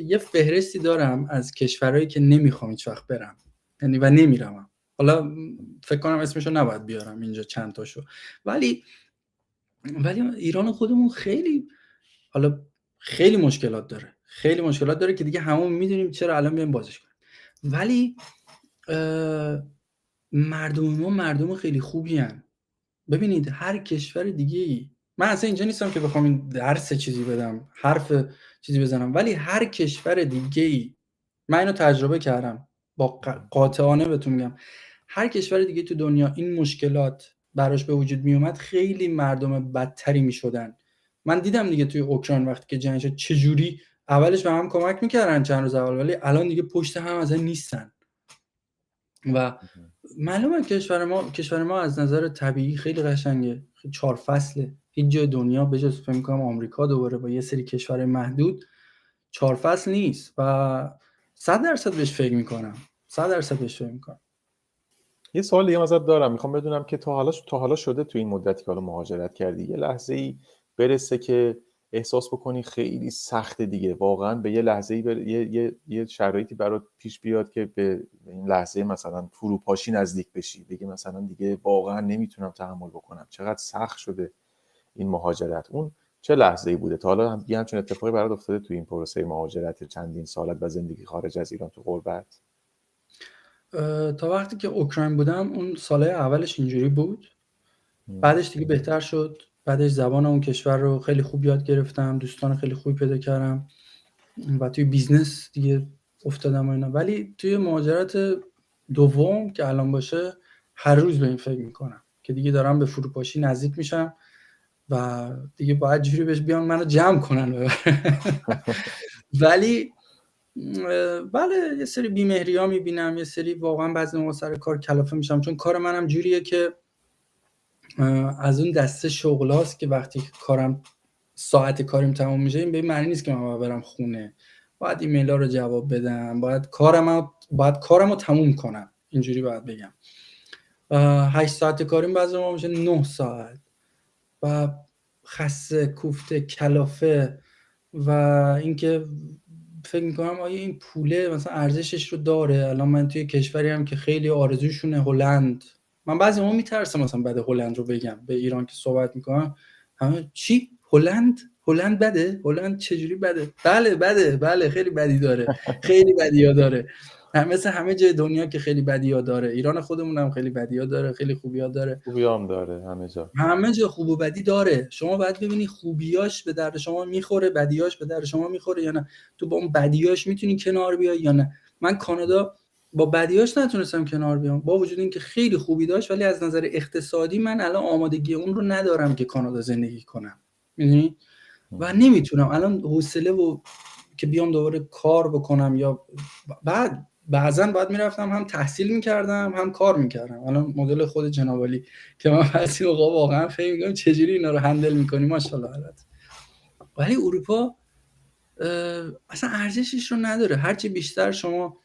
یه فهرستی دارم از کشورهایی که نمیخوام هیچ وقت برم، یعنی و نمیرم. حالا فکر کنم اسمشو نباید بیارم اینجا چند تاشو، ولی ایران خودمون خیلی مشکلات داره که دیگه همون میدونیم چرا الان میایم بازش کنیم. ولی مردم ما مردم خیلی خوبی هن. ببینید هر کشور دیگه‌ای، من اصلا اینجا نیستم که بخوام این درس چیزی بدم، حرف چیزی بزنم، ولی هر کشور دیگه‌ای، من اینو تجربه کردم، با قاطعانه بهتون میگم، هر کشور دیگه تو دنیا این مشکلات براش به وجود می اومد خیلی مردم بدتری میشدن. من دیدم دیگه توی اوکراین وقتی که جنگ شد چجوری اولش به هم کمک میکردن چند روز اول، ولی الان دیگه پشت هم اصلا نیستن. و معلومه کشور ما از نظر طبیعی خیلی قشنگه، 4 فصله. هیچ جای دنیا به جز فکر می‌کنم آمریکا دوباره با یه سری کشور محدود 4 فصل نیست و 100% بهش فکر می‌کنم. یه سوال دیگه ازت دارم، میخوام بدونم که تا حالا شده تو این مدتی که حالا مهاجرت کردی یه لحظه‌ای برسه که احساس بکنی خیلی سخته دیگه، واقعا به یه لحظه‌ای یه شرایطی برات پیش بیاد که به این لحظه مثلا فروپاشی نزدیک بشی، بگی مثلا دیگه واقعا نمیتونم تحمل بکنم، چقدر سخت شده این مهاجرت؟ اون چه لحظه‌ای بوده؟ تا حالا همچین اتفاقی برات افتاده تو این پروسه مهاجرت چندین سالت و زندگی خارج از ایران تو غربت؟ تا وقتی که اوکراین بودم اون سالهای اولش اینجوری بود، بعدش دیگه بهتر شد. بعدش زبان اون کشور رو خیلی خوب یاد گرفتم، دوستان خیلی خوبی پیدا کردم و توی بیزنس دیگه افتادم و اینا. ولی توی مهاجرت دوم که الان باشه هر روز به این فکر میکنم که دیگه دارم به فروپاشی نزدیک میشم و دیگه باید جوری بهش بیان منو جمع کنن. ولی بله یه سری بیمهری ها میبینم، یه سری واقعا بعضی موقع سر کار کلافه میشم، چون کار منم جوریه که از اون دسته شغلاست که وقتی کارم ساعت کاریم تموم میشه این به معنی نیست که من باید برم خونه، باید ایمیل ها رو جواب بدم، باید کارم رو تموم کنم، اینجوری باید بگم. 8 ساعت کاریم بعضی موقع میشه 9 ساعت و خسته کوفته کلافه و اینکه فکر میکنم آیا این پوله مثلا ارزشش رو داره. الان من توی کشوری هم که خیلی آرزوشونه هلند، من بعضی موقع میترسم مثلا بعد هلند رو بگم به ایران که صحبت میکنم، همه چی هلند بده؟ هلند چجوری بده؟ بله خیلی بدی داره، خیلی بدی‌ها داره، مثل همه جای دنیا که خیلی بدی‌ها داره. ایران خودمون هم خیلی بدی‌ها داره، خیلی خوبی‌ها داره، خوبیام داره همه جا خوب و بدی داره. شما باید ببینی خوبیاش به درد شما میخوره، بدیاش به درد شما میخوره یا نه، تو با اون بدیاش میتونی کنار بیای یا نه. من کانادا با بدیاش نتونستم کنار بیام، با وجود اینکه خیلی خوبی داشت، ولی از نظر اقتصادی من الان آمادگی اون رو ندارم که کانادا زندگی کنم، میدونی؟ و نمیتونم الان حوصله و که بیام دوباره کار بکنم، یا بعضن باید میرفتم هم تحصیل میکردم هم کار میکردم. الان مدل خود جنابالی که من بعضی اوقات واقعا فکر میکنم چجوری اینا رو هندل میکنی، ماشاءالله حالت. ولی اروپا اصلا ارزشش رو نداره. هرچی بیشتر شما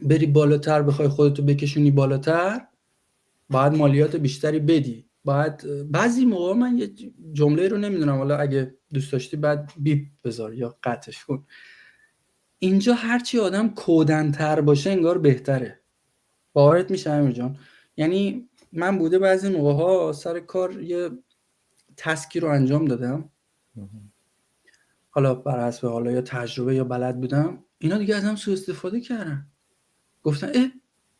بری بالاتر، بخوای خودتو بکشونی بالاتر، باید مالیات بیشتری بدی. باید بعضی موقع من یه جمله رو نمیدونم، حالا اگه دوست داشتی بعد بیپ بذار یا قطعش کن، اینجا هرچی آدم کودن‌تر باشه انگار بهتره. باورت میشه امیر جان؟ یعنی من بوده بعضی موقع‌ها سر کار یه تسکی رو انجام دادم، حالا بر حسب حالا یا تجربه یا بلد بودم، اینا دیگه ازم سوء استفاده کردن، گفتن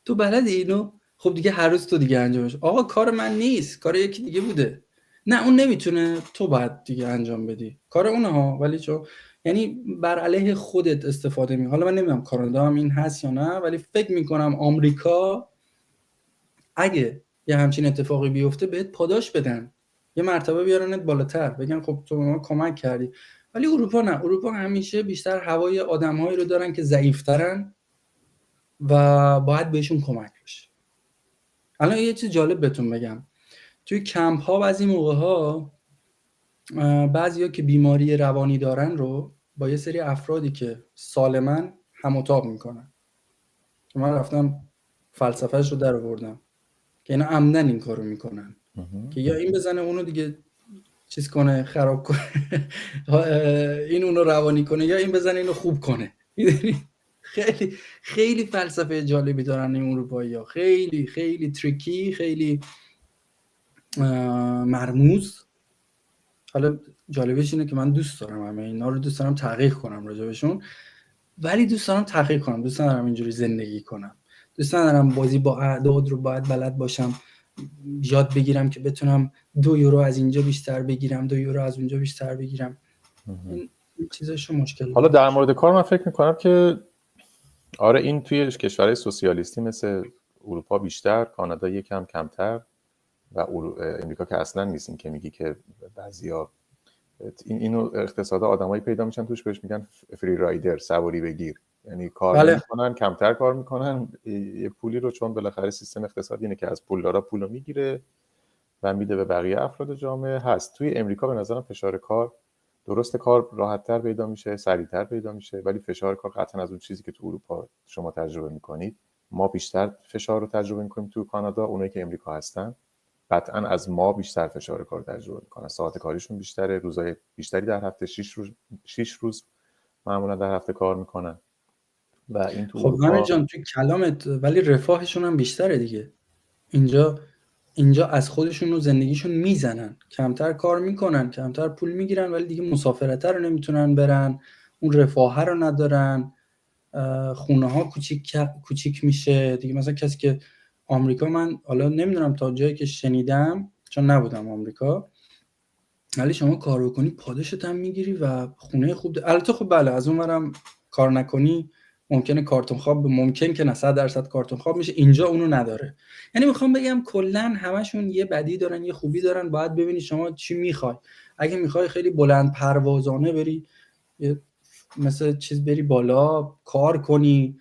تو بلدی اینو، خب دیگه هر روز تو دیگه انجامش. آقا کار من نیست، کار یکی دیگه بوده، نه اون نمیتونه، تو باید دیگه انجام بدی، کار اونه ها. ولی چون یعنی بر علیه خودت استفاده می. حالا من نمیدونم کانادا هم این هست یا نه، ولی فکر میکنم آمریکا اگه یه همچین اتفاقی بیفته بهت پاداش بدن، یه مرتبه بیارنت بالاتر، بگن خب تو به ما کمک کردی. ولی اروپا نه، اروپا همیشه بیشتر هوای آدم‌هایی رو دارن که ضعیف‌ترن و باید بهشون کمک بشه. الان یه چیز جالب بهتون بگم، توی کمپ ها بعضی موقع ها بعضیا که بیماری روانی دارن رو با یه سری افرادی که سالمن هم اتاق میکنن، که من رفتم فلسفهش رو در آوردم که اینا عمدن این کارو میکنن که یا این بزنه اونو دیگه چیز کنه، خراب کنه این اونو روانی کنه، یا این بزنه اینو خوب کنه. میدونی خیلی خیلی فلسفه جالبی دارن این اروپایی‌ها، خیلی خیلی تریکی، خیلی مرموز. حالا جالبش اینه که من دوست دارم همه اینا رو، دوست دارم تحقیق کنم راجبشون، ولی دوست دارم تحقیق کنم، دوست ندارم اینجوری زندگی کنم، دوست ندارم بازی با اعداد رو باید بلد باشم، یاد بگیرم که بتونم 2 یورو از اینجا بیشتر بگیرم، 2 یورو از اونجا بیشتر بگیرم. این چیزاشو مشکل. حالا در مورد کار من فکر میکنم که آره این توی کشورهای سوسیالیستی مثل اروپا بیشتر، کانادا یکم کمتر و امریکا که اصلا نیست. این که میگی که بعضیا اینو اقتصاد آدمایی پیدا میشن توش بهش میگن فری رایدر، سواری بگیر، یعنی کار میکنن کمتر کار میکنن، یه پولی رو چون بالاخره سیستم اقتصادی اینه که از پولدارا پولو میگیره و میده به بقیه افراد جامعه هست. توی امریکا به نظرم فشار کار درسته، کار راحت‌تر پیدا میشه، سریع‌تر پیدا میشه، ولی فشار کار قطعا از اون چیزی که تو اروپا شما تجربه میکنید، ما بیشتر فشار رو تجربه میکنیم تو کانادا. اونایی که امریکا هستن قطعا از ما بیشتر فشار کار تجربه میکنن، ساعت کاریشون بیشتره، روزای بیشتری در هفته، 6 روز معمولا در هفته کار میکنن و این تو خب همین جان تو کلامت، ولی رفاهشون هم بیشتره دیگه. اینجا از خودشون و زندگیشون میزنن، کمتر کار میکنن، کمتر پول میگیرن، ولی دیگه مسافرت رو نمیتونن برن، اون رفاه رو ندارن، خونه ها کوچیک میشه دیگه. مثلا کسی که آمریکا، من حالا نمیدونم تا جایی که شنیدم چون نبودم آمریکا، ولی شما کار بکنی پاداشت هم میگیری و خونه خوب البته خب بله، از اون ورم کار نکنی ممکنه کارتون خواب، ممکن که نه 100% کارتون خواب میشه، اینجا اونو نداره. یعنی میخوام بگم کلا همشون یه بدی دارن یه خوبی دارن، باید ببینی شما چی میخوای. اگه میخوای خیلی بلند پروازانه بری مثل چیز بری بالا کار کنی،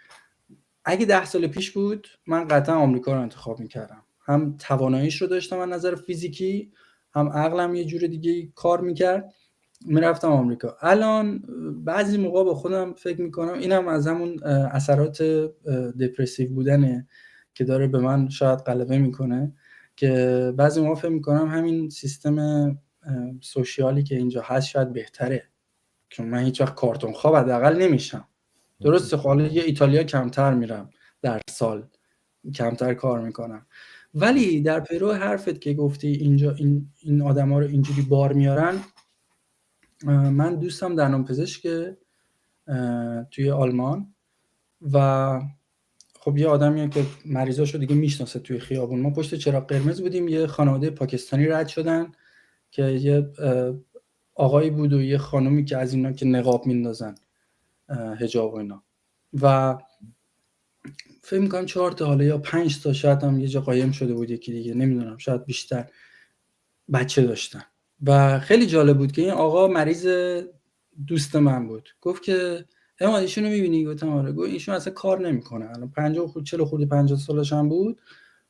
اگه 10 سال پیش بود من قطعا آمریکا رو انتخاب میکردم. هم تواناییش رو داشتم از نظر فیزیکی، هم عقلم یه جور دیگه کار میکرد، میرفتم آمریکا. الان بعضی موقع با خودم فکر میکنم اینم از همون اثرات دپرسیو بودنه که داره به من شاید غلبه میکنه، که بعضی موقع فکر میکنم همین سیستم سوشیالی که اینجا هست شاید بهتره، که من هیچ وقت کارتون خواب حداقل نمیشم. درسته حالا یه ایتالیا کمتر میرم در سال، کمتر کار میکنم، ولی در پیرو حرفت که گفتی اینجا این آدما رو اینجوری بار میارن، من دوستم دندانپزشک توی آلمان و خب یه آدمیه که مریضاشو دیگه میشناسه توی خیابون. ما پشت چراغ قرمز بودیم، یه خانواده پاکستانی رد شدن که یه آقایی بود و یه خانومی که از اینا که نقاب میندازن، حجاب و اینا، و فکر میکنم 4 تا حالا یا 5 تا شاید هم یه جا قایم شده بود، یکی دیگه نمیدونم شاید بیشتر بچه داشتن. و خیلی جالب بود که این آقا مریض دوست من بود، گفت که اما ایشونو میبینی؟ گفتم آره. گفت ایشون اصلا کار نمیکنه، الان 50 خورده 40 خورده 50 سالش هم بود،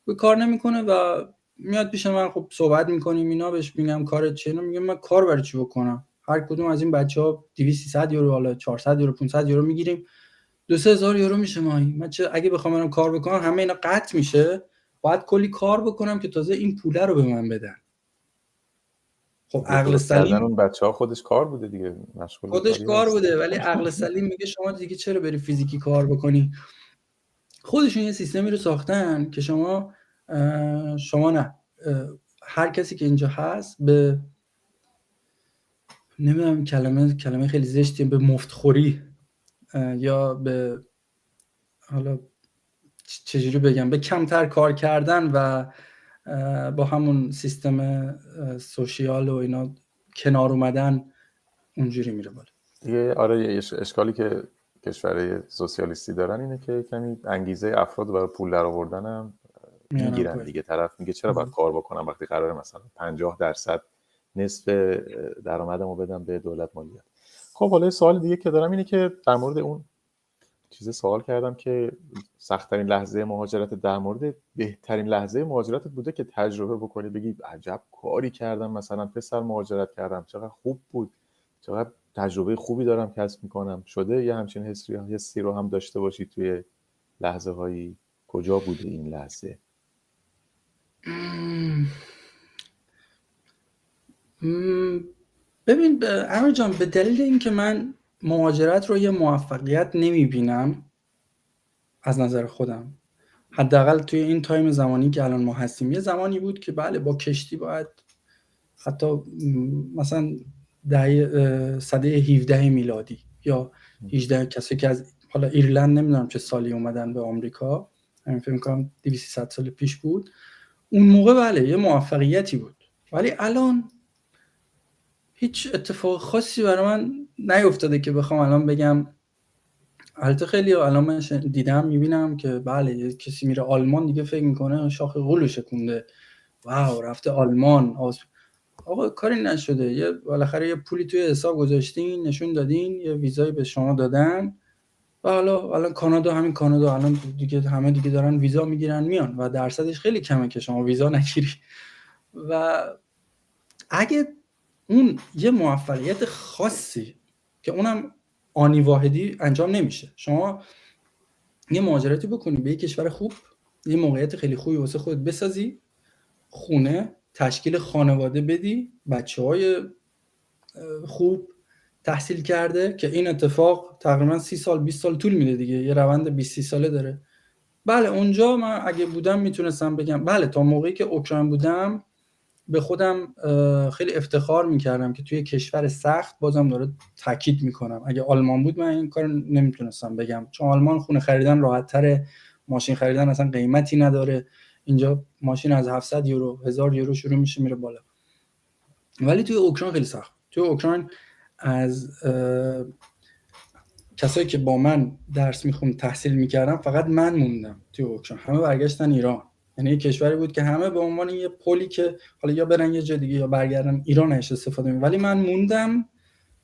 گفت کار نمیکنه و میاد پیش من، خب صحبت میکنیم اینا، بهش میگم کارت چیه؟ میگم من کار برای چی بکنم؟ هر کدوم از این بچه‌ها 200 300 یورو، حالا 400 یورو 500 یورو میگیریم، 2-3 هزار یورو میشه ماهی. من چه اگه بخوام برم کار بکنم همه اینا قطع میشه، باید کلی کار بکنم که تازه این پوله رو به من بدن. خب عقل سلیم اون بچه‌ها خودش کار بوده دیگه، مشغول خودش کار بوده، ولی عقل سلیم میگه شما دیگه چرا بری فیزیکی کار بکنی؟ خودشون یه سیستمی رو ساختن که شما نه، هر کسی که اینجا هست به نمیدونم کلمه خیلی زشتیه، به مفتخوری یا به حالا چجوری بگم، به کمتر کار کردن و با همون سیستم سوشیال و اینا کنار اومدن اونجوری میره بالا. دیگه آره، یه اشکالی که کشورهای سوسیالیستی دارن اینه که کمی انگیزه افراد برای پول در آوردن هم میگیرن دیگه. طرف میگه چرا باید کار بکنم وقتی قراره مثلا 50% نصف درآمدمو بدم به دولت مالیات. خب حالا سوال دیگه که دارم اینه که در مورد اون چیز سوال کردم که سخت‌ترین لحظه مهاجرت در مورد بهترین لحظه مهاجرتت بوده که تجربه بکنی بگی عجب کاری کردم، مثلا پسر مهاجرت کردم چقدر خوب بود، چقدر تجربه خوبی دارم کسب میکنم، شده یه همچین حسی رو هم داشته باشی توی لحظه هایی؟ کجا بوده این لحظه؟ ببین امیر جان، به دلیل اینکه من مهاجرت رو یه موفقیت نمیبینم از نظر خودم، حداقل توی این تایم زمانی که الان ما هستیم. یه زمانی بود که بله با کشتی باید حتی مثلا سده 17 میلادی یا 18، کسی که از حالا ایرلند نمیدونم چه سالی اومدن به آمریکا، همین فکر می‌کنم 200 سال پیش بود، اون موقع بله یه موفقیتی بود. ولی الان هیچ اتفاق خاصی برای من نیفتاده که بخوام الان بگم. البته خیلی الان من دیدم میبینم که بله یه کسی میره آلمان دیگه فکر میکنه شاخ غولو شکونده، واو رفته آلمان. آقا کاری نشده، یه بالاخره یه پولی توی حساب گذاشتین، نشون دادین، یه ویزایی به شما دادن و حالا الان کانادا، همین کانادا الان دیگه همه دیگه دارن ویزا میگیرن میان و درصدش خیلی کمه که شما ویزا نگیری. و اگه اون یه موفقیت خاصی که اونم آنی واحدی انجام نمیشه، شما یه مهاجرتی بکنی به یه کشور خوب، یه موقعیت خیلی خوبی واسه خودت بسازی، خونه، تشکیل خانواده بدی، بچه‌های خوب تحصیل کرده، که این اتفاق تقریبا 30 سال 20 سال طول میده دیگه، یه روند 20 ساله داره. بله اونجا من اگه بودم میتونستم بگم بله تا موقعی که اوکراین بودم به خودم خیلی افتخار میکردم که توی کشور سخت بازم داره تاکید میکنم. اگه آلمان بود من این کار نمیتونستم بگم، چون آلمان خونه خریدن راحت تره، ماشین خریدن اصلا قیمتی نداره، اینجا ماشین از 700 یورو 1000 یورو شروع میشه میره بالا. ولی توی اوکراین خیلی سخت. توی اوکراین از کسایی که با من درس میخوند تحصیل میکردم فقط من موندم توی اوکراین، همه برگشتن ایران. یعنی یه کشوری بود که همه به عنوان یه پلی که حالا یا برن یه جای دیگه یا برگردن ایران ازش استفاده می‌کنن، ولی من موندم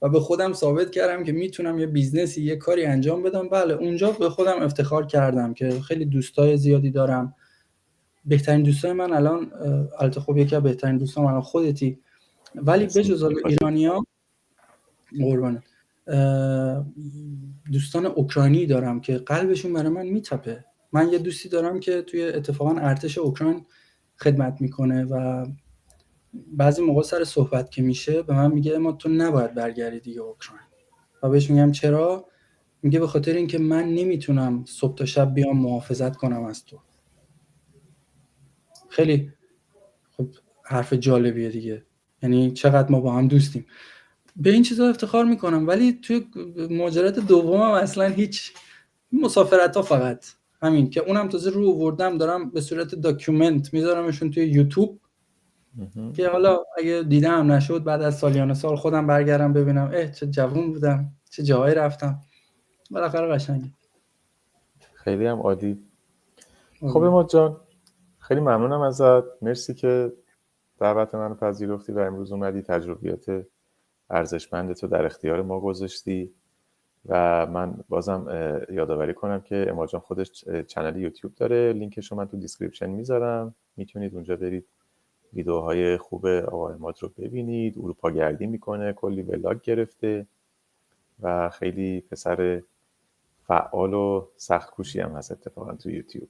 و به خودم ثابت کردم که میتونم یه بیزنسی، یه کاری انجام بدم. بله اونجا به خودم افتخار کردم که خیلی دوستای زیادی دارم. بهترین دوستای من الان، البته خب یکی از بهترین دوستام الان خودتی، ولی بجز ایرانی‌ها قربانت دوستان اوکراینی دارم که قلبشون برای من میتپه. من یه دوستی دارم که توی اتفاقا ارتش اوکراین خدمت میکنه و بعضی موقع سر صحبت که میشه به من میگه اما تو نباید برگردی دیگه اوکراین. و بهش میگم چرا؟ میگه به خاطر اینکه من نمیتونم صبح تا شب بیام محافظت کنم از تو. خیلی خب حرف جالبیه دیگه، یعنی چقدر ما با هم دوستیم. به این چیزا افتخار میکنم. ولی توی ماجرات دومم اصلا هیچ مسافرت ها فقط همین که اونم تازه رو آوردم دارم به صورت داکیومنت میذارمشون توی یوتیوب که حالا اگه دیدم نشد بعد از سالیان سال خودم برگردم ببینم چه جوون بودم، چه جایی رفتم. بالاخره قشنگه. خیلی هم عالی. خب اماد جان خیلی ممنونم ازت، مرسی که دعوت منو پذیرفتی و امروز اومدی تجربیات ارزشمندتو در اختیار ما گذاشتی. و من بازم یادآوری کنم که اماد جان خودش چنل یوتیوب داره، لینکشو من تو دیسکریپشن میذارم، میتونید اونجا برید ویدیوهای خوب آقا اماد رو ببینید. اروپا گردی میکنه، کلی ولاگ گرفته و خیلی پسر فعال و سخت کوشی هم هست اتفاقا تو یوتیوب.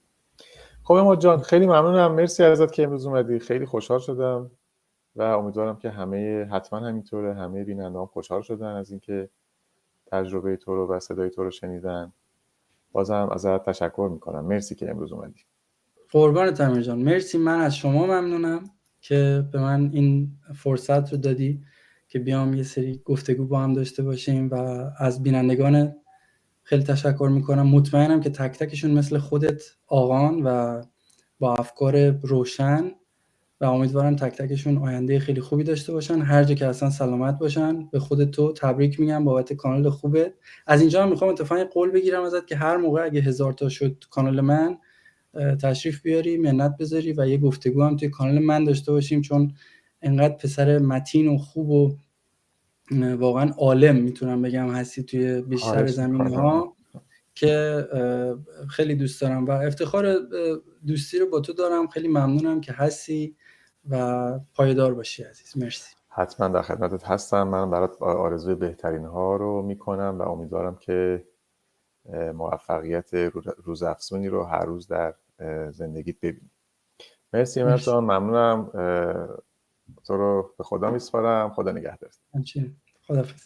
خب اماد جان خیلی ممنونم، مرسی ازت که امروز اومدی، خیلی خوشحال شدم و امیدوارم که حتما همینطوره همه بیننده‌ها خوشحال شدن از اینکه تجربه تو رو و صدای تو رو شنیدن. بازم ازت تشکر میکنم، مرسی که امروز اومدی. قربانت امیر جان، مرسی. من از شما ممنونم که به من این فرصت رو دادی که بیام یه سری گفتگو با هم داشته باشیم و از بینندگان خیلی تشکر میکنم. مطمئنم که تک تکشون مثل خودت آقان و با افکار روشن و امیدوارم تک تکشون آینده خیلی خوبی داشته باشن، هر جا که اصلا سلامت باشن. به خودت تو تبریک میگم بابت کانال خوبت. از اینجا هم میخوام اتفاقا قول بگیرم ازت که هر موقع اگه 1000 تا شد کانال من تشریف بیاری، منت بذاری و یه گفتگو هم توی کانال من داشته باشیم، چون انقدر پسر متین و خوب و واقعا عالم میتونم بگم هستی توی بیشتر زمینه‌ها که خیلی دوست دارم و افتخار دوستی رو با تو دارم. خیلی ممنونم که هستی و پایدار باشی عزیز. مرسی. حتما در خدمتت هستم. من برات آرزوی بهترین ها رو میکنم و امیدوارم که موفقیت روزافزونی رو هر روز در زندگیت ببینی. مرسی اماد جان، ممنونم. تو رو به خدا میسپارم. خدا نگهدارت. همچنین. خداحافظ.